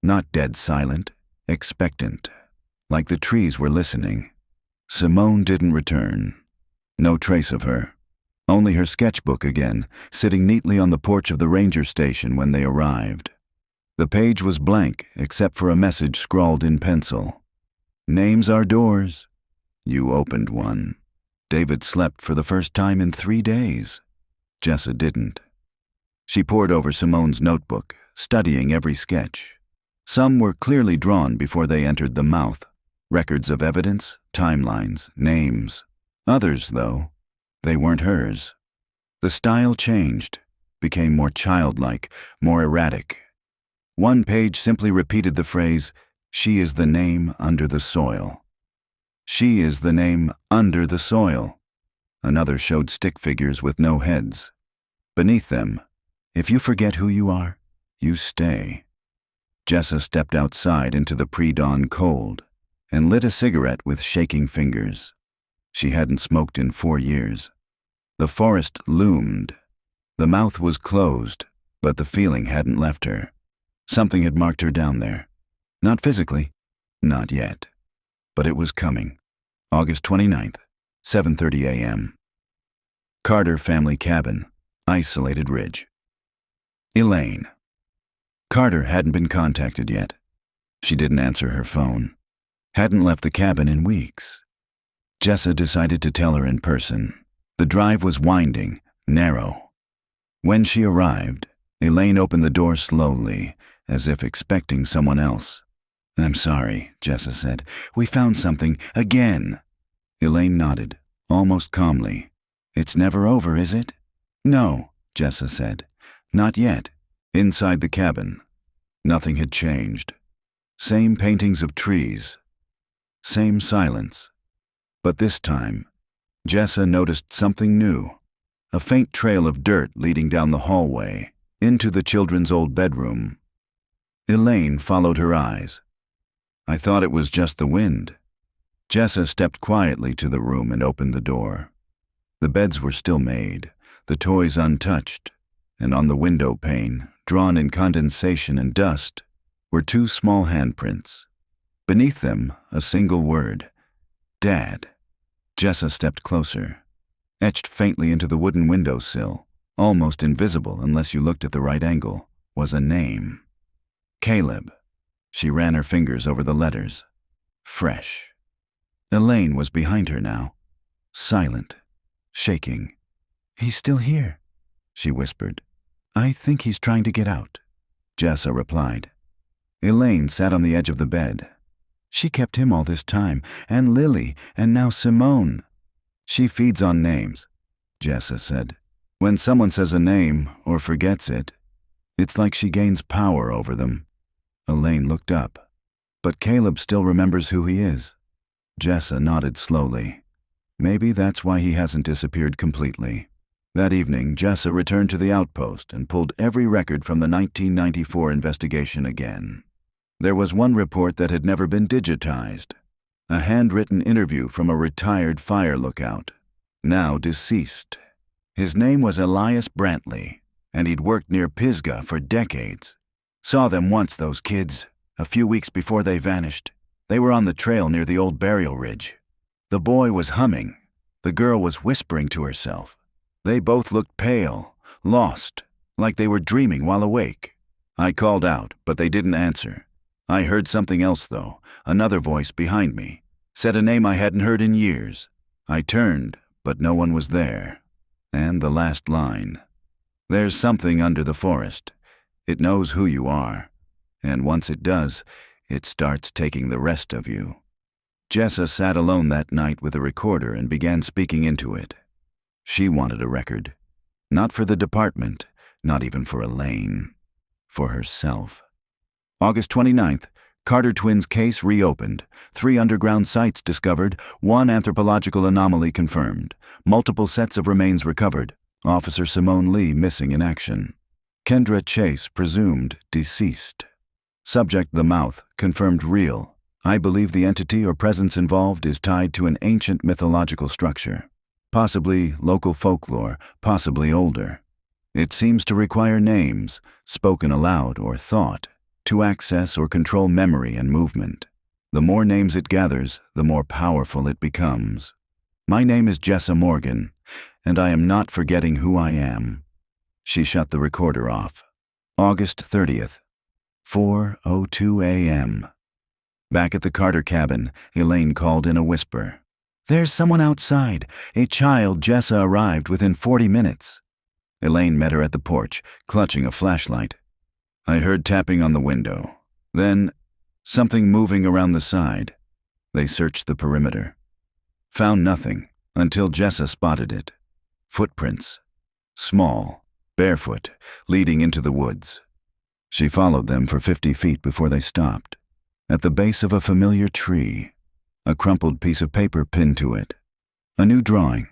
Not dead silent, expectant. Like the trees were listening. Simone didn't return. No trace of her. Only her sketchbook again, sitting neatly on the porch of the ranger station when they arrived. The page was blank except for a message scrawled in pencil. "Names are doors." You opened one. David slept for the first time in 3 days. Jessa didn't. She pored over Simone's notebook, studying every sketch. Some were clearly drawn before they entered the mouth. Records of evidence, timelines, names. Others, though, they weren't hers. The style changed, became more childlike, more erratic. One page simply repeated the phrase, "She is the name under the soil." She is the name under the soil. Another showed stick figures with no heads. Beneath them, "If you forget who you are, you stay." Jessa stepped outside into the pre-dawn cold and lit a cigarette with shaking fingers. She hadn't smoked in 4 years. The forest loomed. The mouth was closed, but the feeling hadn't left her. Something had marked her down there. Not physically, not yet. But it was coming. August 29th, 7:30 a.m. Carter family cabin, isolated ridge. Elaine. Carter hadn't been contacted yet. She didn't answer her phone. Hadn't left the cabin in weeks. Jessa decided to tell her in person. The drive was winding, narrow. When she arrived, Elaine opened the door slowly, as if expecting someone else. "I'm sorry," Jessa said. "We found something, again." Elaine nodded, almost calmly. "It's never over, is it?" "No," Jessa said. "Not yet." Inside the cabin, nothing had changed. Same paintings of trees. Same silence. But this time, Jessa noticed something new. a faint trail of dirt leading down the hallway, into the children's old bedroom. Elaine followed her eyes. I thought it was just the wind. Jessa stepped quietly to the room and opened the door. The beds were still made, the toys untouched, and on the window pane, drawn in condensation and dust, were 2 small handprints. Beneath them, a single word, Dad. Jessa stepped closer. Etched faintly into the wooden windowsill, almost invisible unless you looked at the right angle, was a name. Caleb. She ran her fingers over the letters. Fresh. Elaine was behind her now, silent, shaking. He's still here, she whispered. I think he's trying to get out, Jessa replied. Elaine sat on the edge of the bed. She kept him all this time, and Lily, and now Simone. She feeds on names, Jessa said. When someone says a name or forgets it, it's like she gains power over them. Elaine looked up. But Caleb still remembers who he is. Jessa nodded slowly. Maybe that's why he hasn't disappeared completely. That evening, Jessa returned to the outpost and pulled every record from the 1994 investigation again. There was one report that had never been digitized. A handwritten interview from a retired fire lookout, now deceased. His name was Elias Brantley, and he'd worked near Pisgah for decades. Saw them once, those kids, a few weeks before they vanished. They were on the trail near the old burial ridge. The boy was humming. The girl was whispering to herself. They both looked pale, lost, like they were dreaming while awake. I called out, but they didn't answer. I heard something else, though. Another voice behind me said a name I hadn't heard in years. I turned, but no one was there. And the last line. There's something under the forest. It knows who you are. And once it does, it starts taking the rest of you. Jessa sat alone that night with a recorder and began speaking into it. She wanted a record. Not for the department, not even for Elaine. For herself. August 29th, Carter twins case reopened. 3 underground sites discovered, 1 anthropological anomaly confirmed. Multiple sets of remains recovered. Officer Simone Lee missing in action. Kendra Chase presumed deceased. Subject the mouth, confirmed real. I believe the entity or presence involved is tied to an ancient mythological structure. Possibly local folklore, possibly older. It seems to require names, spoken aloud or thought, to access or control memory and movement. The more names it gathers, the more powerful it becomes. My name is Jessa Morgan, and I am not forgetting who I am. She shut the recorder off. August 30th, 4:02 a.m. Back at the Carter cabin, Elaine called in a whisper. There's someone outside. A child. Jessa arrived within 40 minutes. Elaine met her at the porch, clutching a flashlight. I heard tapping on the window. Then, something moving around the side. They searched the perimeter. Found nothing, until Jessa spotted it. Footprints. Small, barefoot, leading into the woods. She followed them for 50 feet before they stopped. At the base of a familiar tree, a crumpled piece of paper pinned to it. A new drawing.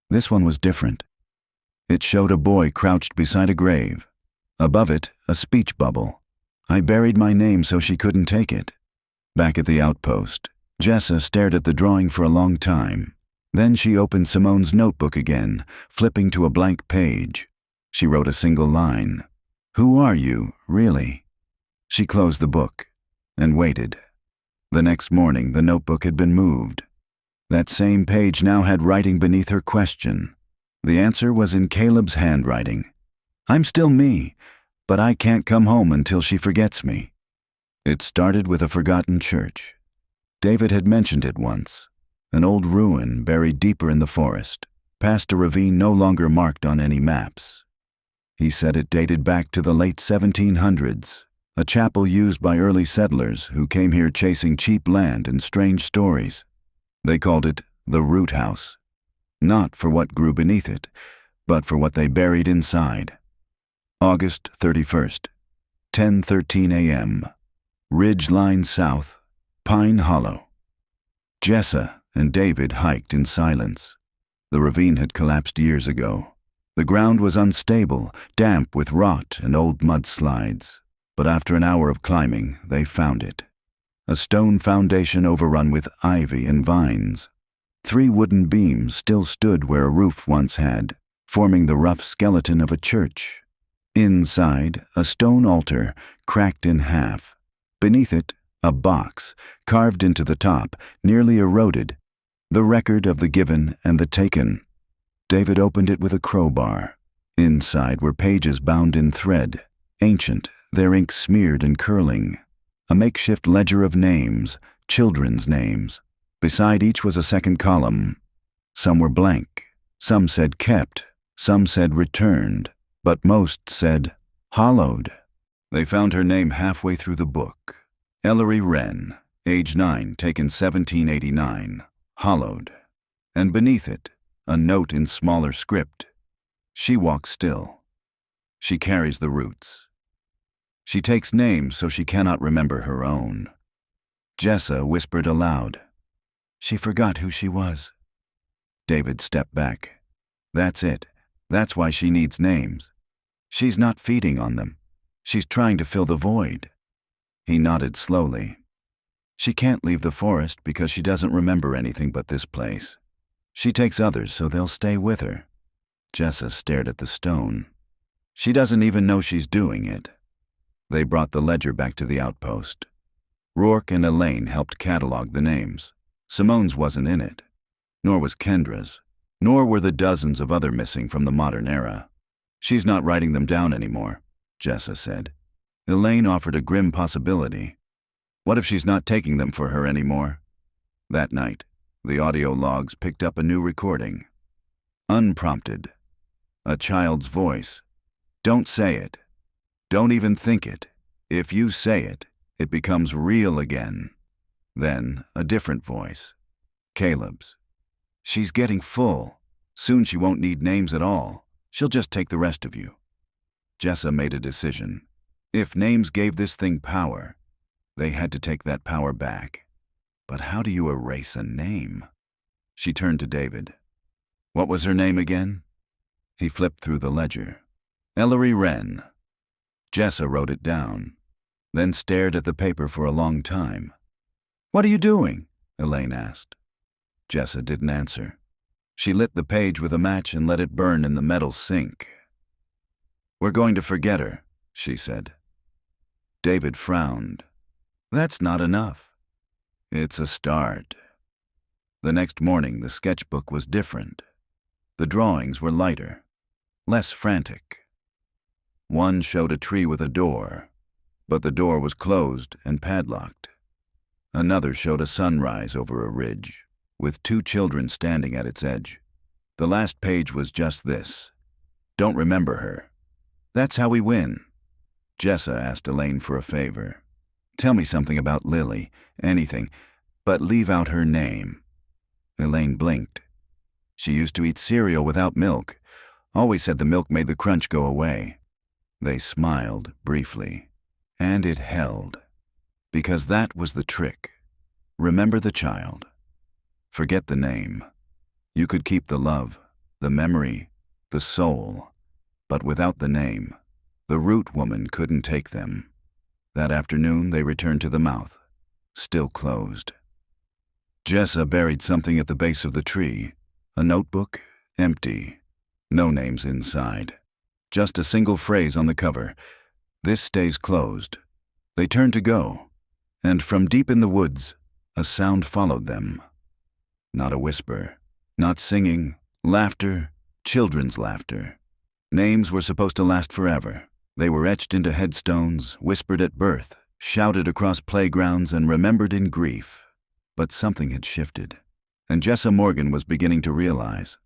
This one was different. It showed a boy crouched beside a grave. Above it, a speech bubble. I buried my name so she couldn't take it. Back at the outpost, Jessa stared at the drawing for a long time. Then she opened Simone's notebook again, flipping to a blank page. She wrote a single line. Who are you, really? She closed the book and waited. The next morning, the notebook had been moved. That same page now had writing beneath her question. The answer was in Caleb's handwriting. I'm still me, but I can't come home until she forgets me. It started with a forgotten church. David had mentioned it once. An old ruin buried deeper in the forest, past a ravine no longer marked on any maps. He said it dated back to the late 1700s, a chapel used by early settlers who came here chasing cheap land and strange stories. They called it the Root House, not for what grew beneath it, but for what they buried inside. August 31st, 10:13 a.m., Ridge Line South, Pine Hollow. Jessa and David hiked in silence. The ravine had collapsed years ago. The ground was unstable, damp with rot and old mudslides, but after an hour of climbing, they found it. A stone foundation overrun with ivy and vines. 3 wooden beams still stood where a roof once had, forming the rough skeleton of a church. Inside, a stone altar, cracked in half. Beneath it, a box, carved into the top, nearly eroded. The record of the given and the taken. David opened it with a crowbar. Inside were pages bound in thread, ancient, their ink smeared and curling. A makeshift ledger of names, children's names. Beside each was a second column. Some were blank. Some said kept. Some said returned. But most said hollowed. They found her name halfway through the book. Ellery Wren, age 9, taken 1789. Hollowed. And beneath it, a note in smaller script. She walks still. She carries the roots. She takes names so she cannot remember her own. Jessa whispered aloud. She forgot who she was. David stepped back. That's it. That's why she needs names. She's not feeding on them. She's trying to fill the void. He nodded slowly. She can't leave the forest because she doesn't remember anything but this place. She takes others so they'll stay with her. Jessa stared at the stone. She doesn't even know she's doing it. They brought the ledger back to the outpost. Rourke and Elaine helped catalog the names. Simone's wasn't in it, nor was Kendra's, nor were the dozens of other missing from the modern era. She's not writing them down anymore, Jessa said. Elaine offered a grim possibility. What if she's not taking them for her anymore? That night, the audio logs picked up a new recording. Unprompted. A child's voice. Don't say it. Don't even think it. If you say it, it becomes real again. Then, a different voice. Caleb's. She's getting full. Soon she won't need names at all. She'll just take the rest of you. Jessa made a decision. If names gave this thing power, they had to take that power back. But how do you erase a name? She turned to David. What was her name again? He flipped through the ledger. Ellery Wren. Jessa wrote it down, then stared at the paper for a long time. What are you doing? Elaine asked. Jessa didn't answer. She lit the page with a match and let it burn in the metal sink. We're going to forget her, she said. David frowned. That's not enough. It's a start. The next morning, the sketchbook was different. The drawings were lighter, less frantic. One showed a tree with a door, but the door was closed and padlocked. Another showed a sunrise over a ridge, with 2 children standing at its edge. The last page was just this. Don't remember her. That's how we win. Jessa asked Elaine for a favor. Tell me something about Lily, anything, but leave out her name. Elaine blinked. She used to eat cereal without milk. Always said the milk made the crunch go away. They smiled briefly, and it held. Because that was the trick. Remember the child. Forget the name. You could keep the love, the memory, the soul, but without the name, the root woman couldn't take them. That afternoon they returned to the mouth, still closed. Jessa buried something at the base of the tree. A notebook, empty. No names inside. Just a single phrase on the cover. This stays closed. They turned to go, and from deep in the woods, a sound followed them. Not a whisper, not singing, laughter, children's laughter. Names were supposed to last forever. They were etched into headstones, whispered at birth, shouted across playgrounds, and remembered in grief. But something had shifted, and Jessa Morgan was beginning to realize.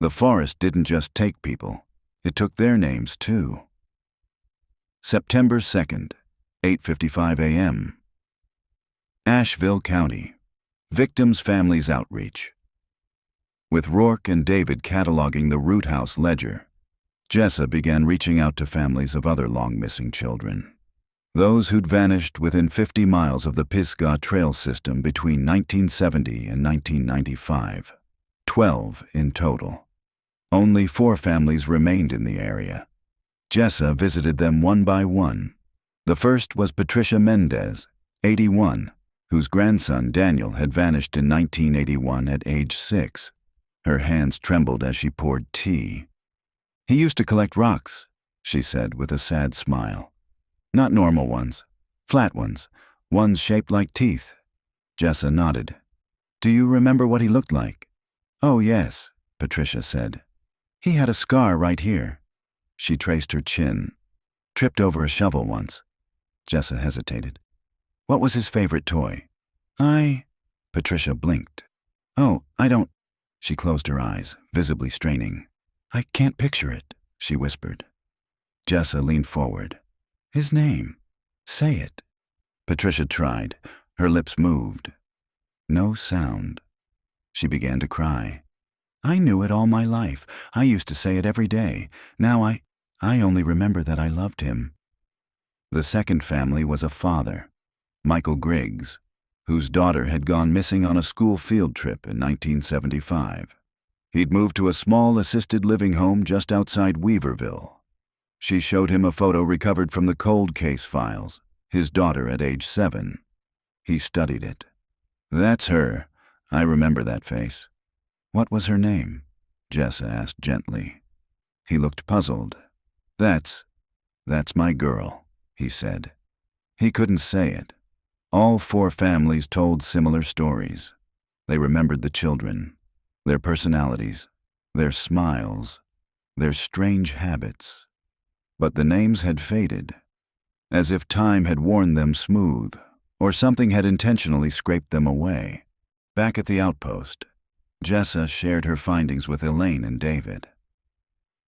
The forest didn't just take people, it took their names too. September 2nd, 8:55 a.m. Asheville County. Victims' Families Outreach. With Rourke and David cataloging the Root House ledger, Jessa began reaching out to families of other long-missing children. Those who'd vanished within 50 miles of the Pisgah trail system between 1970 and 1995. 12 in total. Only 4 families remained in the area. Jessa visited them one by one. The first was Patricia Mendez, 81, whose grandson Daniel had vanished in 1981 at age 6. Her hands trembled as she poured tea. "He used to collect rocks," she said with a sad smile. "Not normal ones, flat ones shaped like teeth." Jessa nodded. "Do you remember what he looked like?" "Oh, yes," Patricia said. "He had a scar right here." She traced her chin. "Tripped over a shovel once." Jessa hesitated. "What was his favorite toy?" Patricia blinked. "Oh, I don't." She closed her eyes, visibly straining. "I can't picture it," she whispered. Jessa leaned forward. "His name. Say it." Patricia tried. Her lips moved. No sound. She began to cry. "I knew it all my life. I used to say it every day. Now I only remember that I loved him." The second family was a father, Michael Griggs, whose daughter had gone missing on a school field trip in 1975. He'd moved to a small assisted living home just outside Weaverville. She showed him a photo recovered from the cold case files, his daughter at age 7. He studied it. "That's her. I remember that face." "What was her name?" Jessa asked gently. He looked puzzled. That's my girl," he said. He couldn't say it. All 4 families told similar stories. They remembered the children, their personalities, their smiles, their strange habits. But the names had faded, as if time had worn them smooth, or something had intentionally scraped them away. Back at the outpost, Jessa shared her findings with Elaine and David.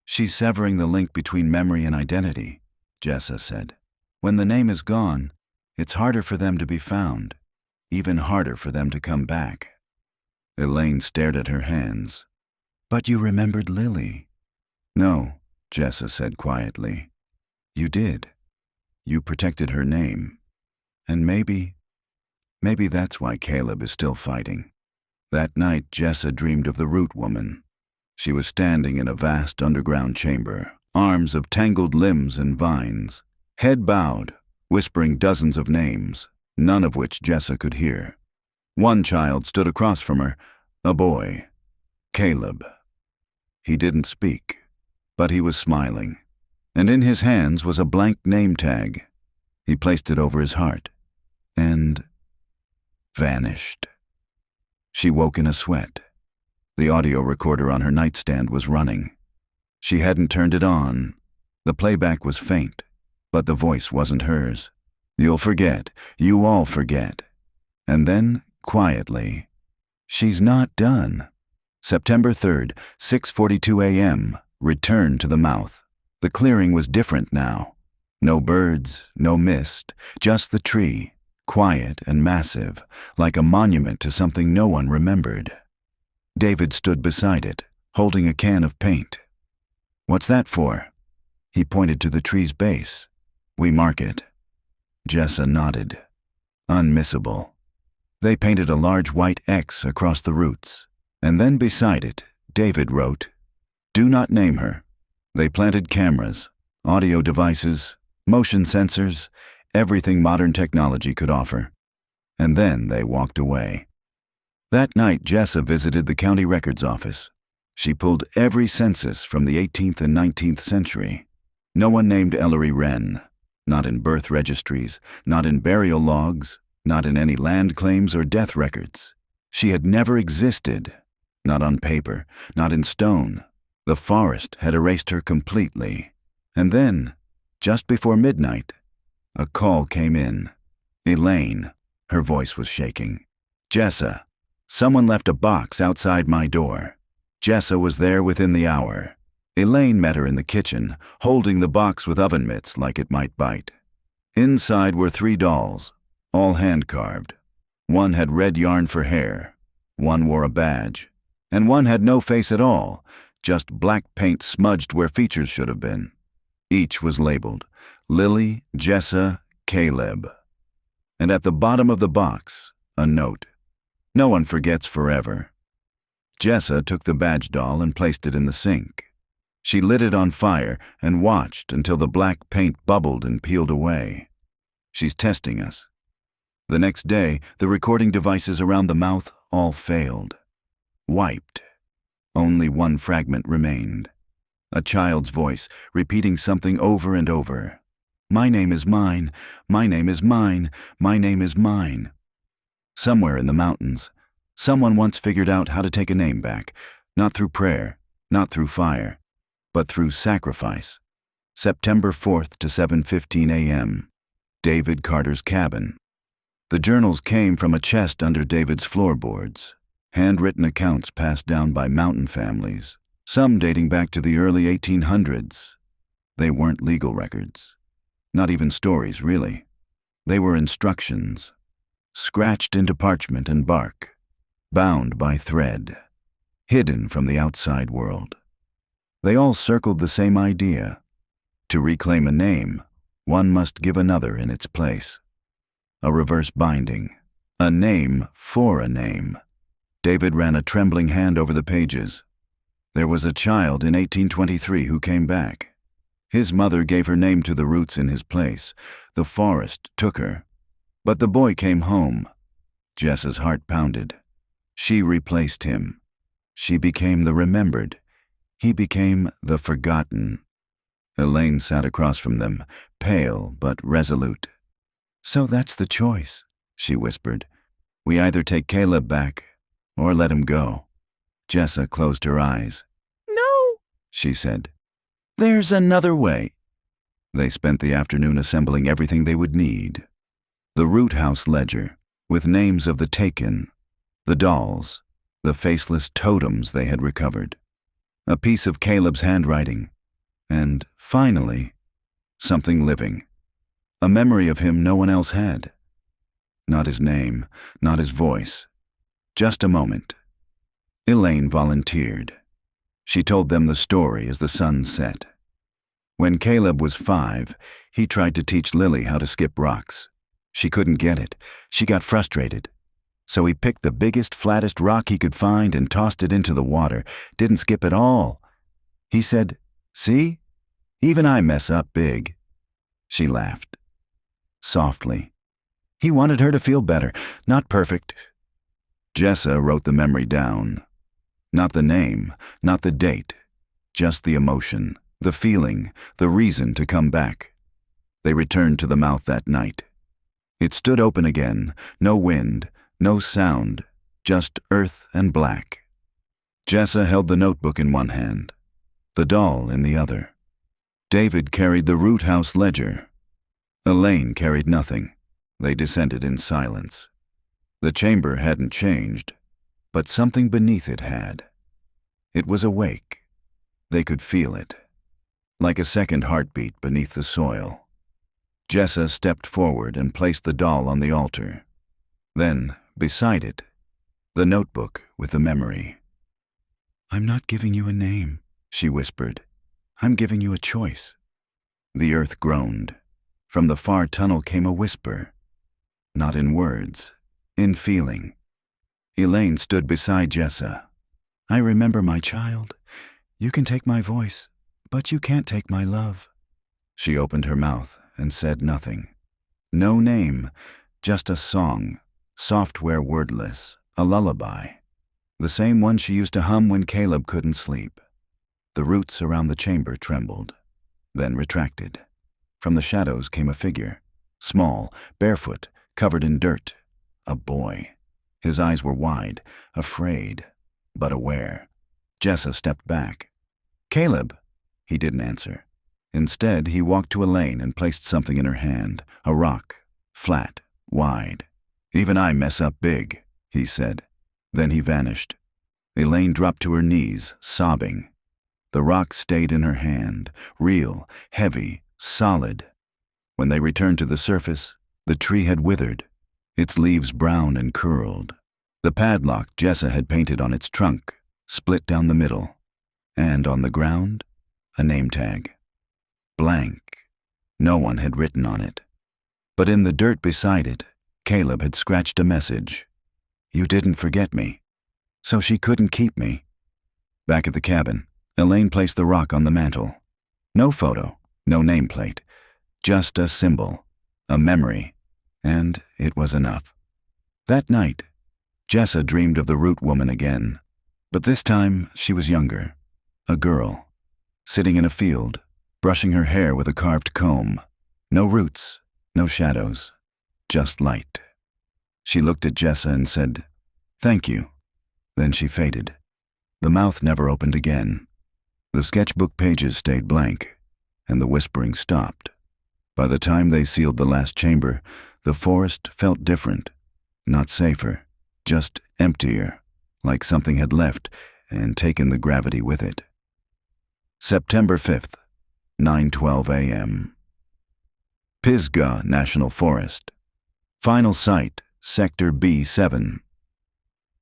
"She's severing the link between memory and identity," Jessa said. "When the name is gone, it's harder for them to be found, even harder for them to come back." Elaine stared at her hands. "But you remembered Lily." "No," Jessa said quietly. "You did. You protected her name. And maybe that's why Caleb is still fighting." That night, Jessa dreamed of the Root Woman. She was standing in a vast underground chamber, arms of tangled limbs and vines, head bowed, whispering dozens of names, none of which Jessa could hear. One child stood across from her, a boy, Caleb. He didn't speak, but he was smiling, and in his hands was a blank name tag. He placed it over his heart, and vanished. She woke in a sweat. The audio recorder on her nightstand was running. She hadn't turned it on. The playback was faint, but the voice wasn't hers. "You'll forget. You all forget." And then, quietly, "She's not done." September 3rd, 6:42 a.m., return to the mouth. The clearing was different now. No birds, no mist, just the tree, quiet and massive, like a monument to something no one remembered. David stood beside it, holding a can of paint. "What's that for?" He pointed to the tree's base. "We mark it." Jessa nodded. Unmissable. They painted a large white X across the roots, and then beside it, David wrote, "Do not name her." They planted cameras, audio devices, motion sensors, everything modern technology could offer. And then they walked away. That night, Jessa visited the county records office. She pulled every census from the 18th and 19th century. No one named Ellery Wren, not in birth registries, not in burial logs, not in any land claims or death records. She had never existed, not on paper, not in stone. The forest had erased her completely. And then, just before midnight, a call came in. Elaine, her voice was shaking. "Jessa, someone left a box outside my door." Jessa was there within the hour. Elaine met her in the kitchen, holding the box with oven mitts like it might bite. Inside were 3 dolls, all hand-carved. One had red yarn for hair, one wore a badge, and one had no face at all, just black paint smudged where features should have been. Each was labeled Lily, Jessa, Caleb. And at the bottom of the box, a note. "No one forgets forever." Jessa took the badge doll and placed it in the sink. She lit it on fire and watched until the black paint bubbled and peeled away. She's testing us. The next day, the recording devices around the mouth all failed. Wiped. Only one fragment remained. A child's voice repeating something over and over. My name is mine, my name is mine, my name is mine. Somewhere in the mountains, someone once figured out how to take a name back, not through prayer, not through fire, but through sacrifice. September 4th to 7:15 a.m. David Carter's cabin. The journals came from a chest under David's floorboards, handwritten accounts passed down by mountain families, some dating back to the early 1800s. They weren't legal records. Not even stories, really. They were instructions, scratched into parchment and bark, bound by thread, hidden from the outside world. They all circled the same idea. To reclaim a name, one must give another in its place. A reverse binding. A name for a name. David ran a trembling hand over the pages. There was a child in 1823 who came back. His mother gave her name to the roots in his place. The forest took her. But the boy came home. Jessa's heart pounded. She replaced him. She became the remembered. He became the forgotten. Elaine sat across from them, pale but resolute. So that's the choice, she whispered. We either take Caleb back or let him go. Jessa closed her eyes. No, she said. There's another way. They spent the afternoon assembling everything they would need. The root house ledger, with names of the taken, the dolls, the faceless totems they had recovered, a piece of Caleb's handwriting, and, finally, something living, a memory of him no one else had. Not his name, not his voice, just a moment. Elaine volunteered. She told them the story as the sun set. When Caleb was 5, he tried to teach Lily how to skip rocks. She couldn't get it. She got frustrated. So he picked the biggest, flattest rock he could find and tossed it into the water. Didn't skip at all. He said, "See? Even I mess up big." She laughed. Softly. He wanted her to feel better, not perfect. Jessa wrote the memory down. Not the name, not the date, just the emotion, the feeling, the reason to come back. They returned to the mouth that night. It stood open again, no wind, no sound, just earth and black. Jessa held the notebook in one hand, the doll in the other. David carried the root house ledger. Elaine carried nothing. They descended in silence. The chamber hadn't changed, but something beneath it had. It was awake. They could feel it, like a second heartbeat beneath the soil. Jessa stepped forward and placed the doll on the altar. Then, beside it, the notebook with the memory. I'm not giving you a name, she whispered. I'm giving you a choice. The earth groaned. From the far tunnel came a whisper. Not in words, in feeling. Elaine stood beside Jessa. I remember, my child. You can take my voice, but you can't take my love. She opened her mouth and said nothing. No name, just a song, software wordless, a lullaby. The same one she used to hum when Caleb couldn't sleep. The roots around the chamber trembled, then retracted. From the shadows came a figure, small, barefoot, covered in dirt. A boy. His eyes were wide, afraid, but aware. Jessa stepped back. Caleb. He didn't answer. Instead, he walked to Elaine and placed something in her hand, a rock, flat, wide. Even I mess up big, he said. Then he vanished. Elaine dropped to her knees, sobbing. The rock stayed in her hand, real, heavy, solid. When they returned to the surface, the tree had withered, its leaves brown and curled. The padlock Jessa had painted on its trunk split down the middle, and on the ground, a name tag. Blank. No one had written on it. But in the dirt beside it, Caleb had scratched a message. You didn't forget me. So she couldn't keep me. Back at the cabin, Elaine placed the rock on the mantel. No photo, no nameplate, just a symbol, a memory, and it was enough. That night, Jessa dreamed of the root woman again, but this time she was younger, a girl, sitting in a field, brushing her hair with a carved comb. No roots, no shadows, just light. She looked at Jessa and said, "Thank you." Then she faded. The mouth never opened again. The sketchbook pages stayed blank, and the whispering stopped. By the time they sealed the last chamber, the forest felt different, not safer, just emptier, like something had left and taken the gravity with it. September 5th, 9:12 a.m. Pisgah National Forest. Final site, Sector B7.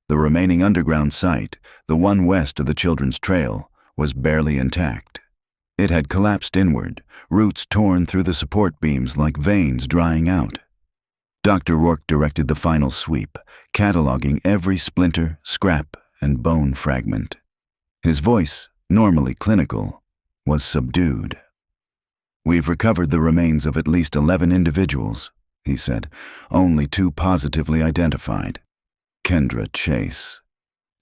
The remaining underground site, the one west of the Children's Trail, was barely intact. It had collapsed inward, roots torn through the support beams like veins drying out. Dr. Rourke directed the final sweep, cataloging every splinter, scrap, and bone fragment. His voice, normally clinical, was subdued. "We've recovered the remains of at least 11 individuals," he said, "only 2 positively identified. Kendra Chase.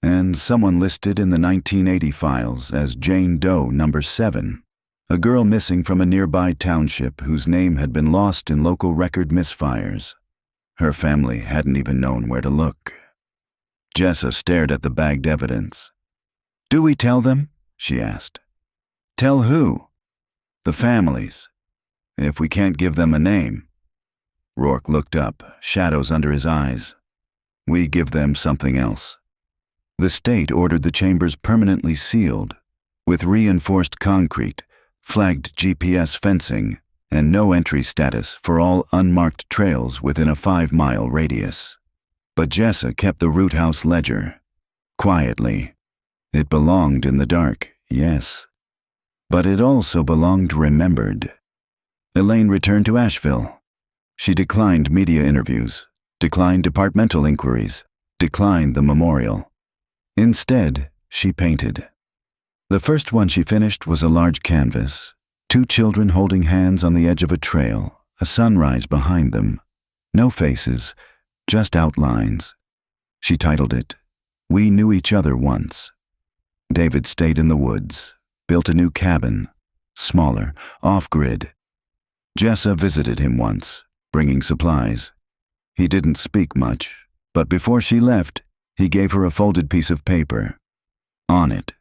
And someone listed in the 1980 files as Jane Doe number 7, a girl missing from a nearby township whose name had been lost in local record misfires. Her family hadn't even known where to look." Jessa stared at the bagged evidence. "Do we tell them?" she asked. "Tell who?" "The families. If we can't give them a name." Rourke looked up, shadows under his eyes. "We give them something else." The state ordered the chambers permanently sealed, with reinforced concrete, flagged GPS fencing, and no entry status for all unmarked trails within a 5-mile radius. But Jessa kept the root house ledger. Quietly. It belonged in the dark, yes. But it also belonged remembered. Elaine returned to Asheville. She declined media interviews, declined departmental inquiries, declined the memorial. Instead, she painted. The first one she finished was a large canvas, 2 children holding hands on the edge of a trail, a sunrise behind them. No faces, just outlines. She titled it, "We Knew Each Other Once." David stayed in the woods, built a new cabin, smaller, off-grid. Jessa visited him once, bringing supplies. He didn't speak much, but before she left, he gave her a folded piece of paper. On it,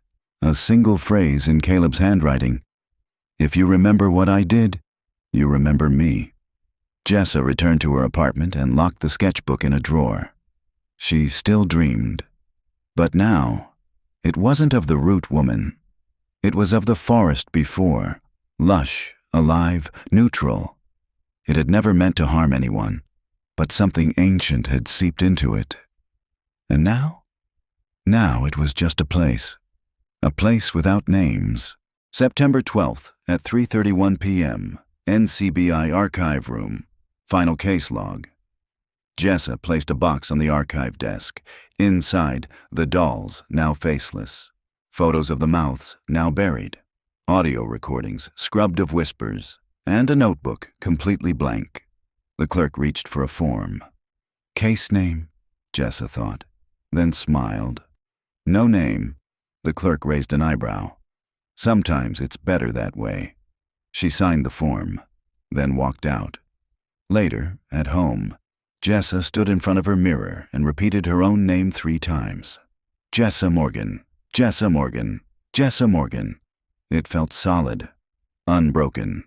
a single phrase in Caleb's handwriting, "If you remember what I did, you remember me." Jessa returned to her apartment and locked the sketchbook in a drawer. She still dreamed. But now, it wasn't of the root woman. It was of the forest before, lush, alive, neutral. It had never meant to harm anyone, but something ancient had seeped into it. And now? Now it was just a place without names. September 12th at 3:31 p.m., NCBI archive room, final case log. Jessa placed a box on the archive desk. Inside, the dolls, now faceless. Photos of the mouths, now buried. Audio recordings, scrubbed of whispers. And a notebook, completely blank. The clerk reached for a form. Case name, Jessa thought, then smiled. No name. The clerk raised an eyebrow. Sometimes it's better that way. She signed the form, then walked out. Later, at home, Jessa stood in front of her mirror and repeated her own name 3 times. Jessa Morgan, Jessa Morgan, Jessa Morgan. It felt solid, unbroken.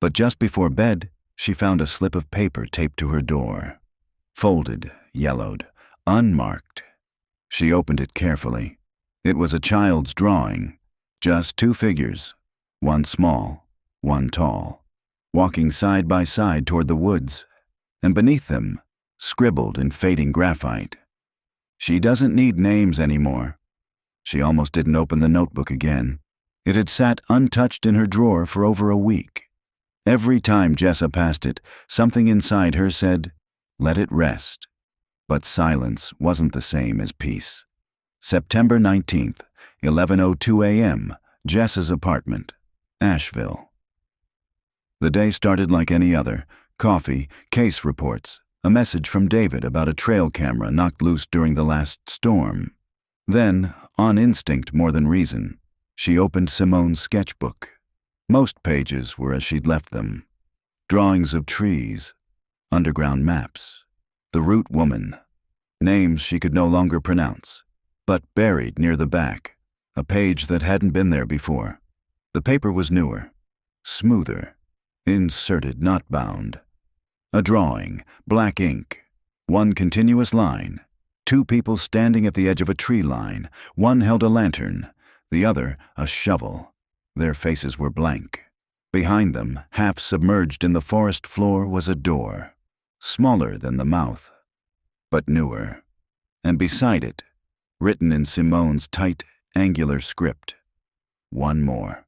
But just before bed, she found a slip of paper taped to her door. Folded, yellowed, unmarked. She opened it carefully. It was a child's drawing. Just 2 figures, one small, one tall, walking side by side toward the woods, and beneath them, scribbled in fading graphite. She doesn't need names anymore. She almost didn't open the notebook again. It had sat untouched in her drawer for over a week. Every time Jessa passed it, something inside her said, "Let it rest." But silence wasn't the same as peace. September 19th, 11:02 a.m., Jess's apartment, Asheville. The day started like any other. Coffee, case reports, a message from David about a trail camera knocked loose during the last storm. Then, on instinct more than reason, she opened Simone's sketchbook. Most pages were as she'd left them. Drawings of trees, underground maps, the root woman, names she could no longer pronounce, but buried near the back, a page that hadn't been there before. The paper was newer, smoother, inserted, not bound. A drawing, black ink, one continuous line, two people standing at the edge of a tree line. One held a lantern, the other a shovel. Their faces were blank. Behind them, half submerged in the forest floor, was a door, smaller than the mouth, but newer. And beside it, written in Simone's tight, angular script, one more.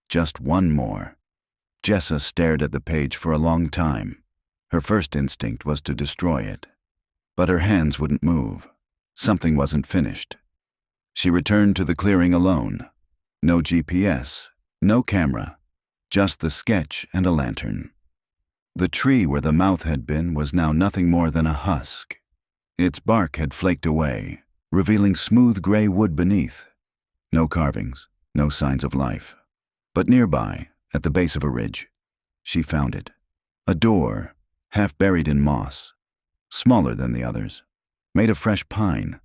Just one more. Jessa stared at the page for a long time. Her first instinct was to destroy it. But her hands wouldn't move. Something wasn't finished. She returned to the clearing alone. No GPS, no camera, just the sketch and a lantern. The tree where the mouth had been was now nothing more than a husk. Its bark had flaked away, revealing smooth gray wood beneath. No carvings, no signs of life. But nearby, at the base of a ridge, she found it. A door, half buried in moss, smaller than the others, made of fresh pine.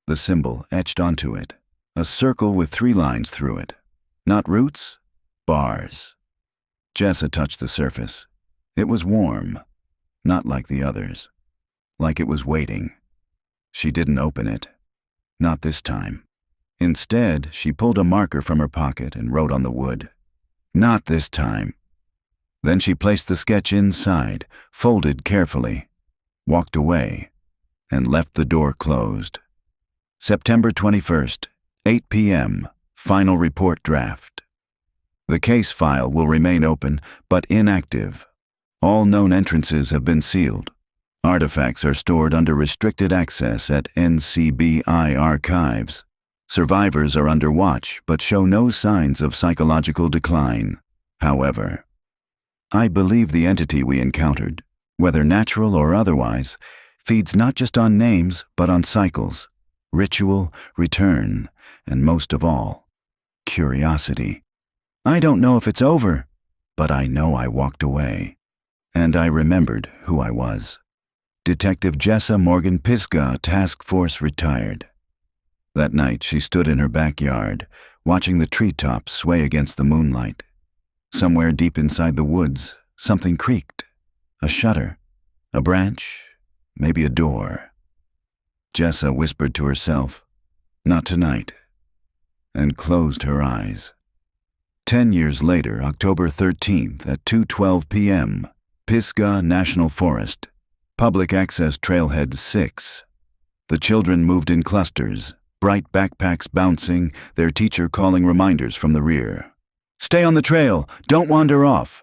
The symbol etched onto it, a circle with 3 lines through it. Not roots, bars. Jessa touched the surface. It was warm, not like the others, like it was waiting. She didn't open it. Not this time. Instead, she pulled a marker from her pocket and wrote on the wood. Not this time. Then she placed the sketch inside, folded carefully, walked away, and left the door closed. September 21st, 8 p.m., final report draft. The case file will remain open, but inactive. All known entrances have been sealed. Artifacts are stored under restricted access at NCBI archives. Survivors are under watch, but show no signs of psychological decline. However, I believe the entity we encountered, whether natural or otherwise, feeds not just on names, but on cycles, ritual, return, and most of all, curiosity. I don't know if it's over, but I know I walked away. And I remembered who I was. Detective Jessa Morgan Pisgah, Task Force retired. That night she stood in her backyard, watching the treetops sway against the moonlight. Somewhere deep inside the woods, something creaked. A shutter, a branch, maybe a door. Jessa whispered to herself, "Not tonight," and closed her eyes. 10 years later, October 13th at 2:12 p.m., Pisgah National Forest, Public Access Trailhead 6. The children moved in clusters, bright backpacks bouncing, their teacher calling reminders from the rear. "Stay on the trail, don't wander off."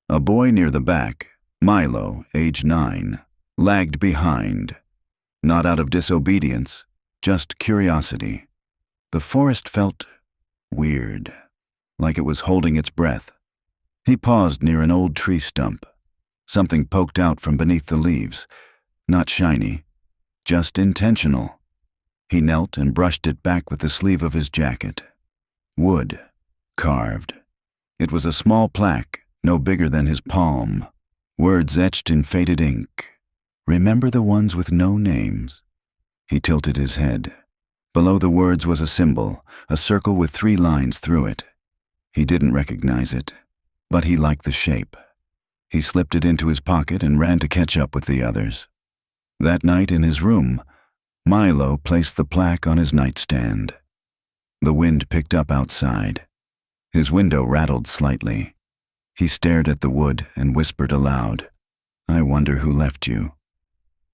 A boy near the back, Milo, age 9, lagged behind. Not out of disobedience, just curiosity. The forest felt weird, like it was holding its breath. He paused near an old tree stump. Something poked out from beneath the leaves, not shiny, just intentional. He knelt and brushed it back with the sleeve of his jacket. Wood, carved. It was a small plaque, no bigger than his palm. Words etched in faded ink. "Remember the ones with no names." He tilted his head. Below the words was a symbol, a circle with 3 lines through it. He didn't recognize it, but he liked the shape. He slipped it into his pocket and ran to catch up with the others. That night in his room, Milo placed the plaque on his nightstand. The wind picked up outside. His window rattled slightly. He stared at the wood and whispered aloud, "I wonder who left you."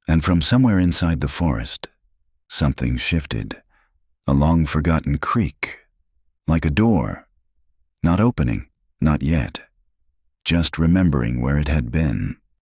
And from somewhere inside the forest, something shifted. A long-forgotten creak, like a door. Not opening, not yet. Just remembering where it had been.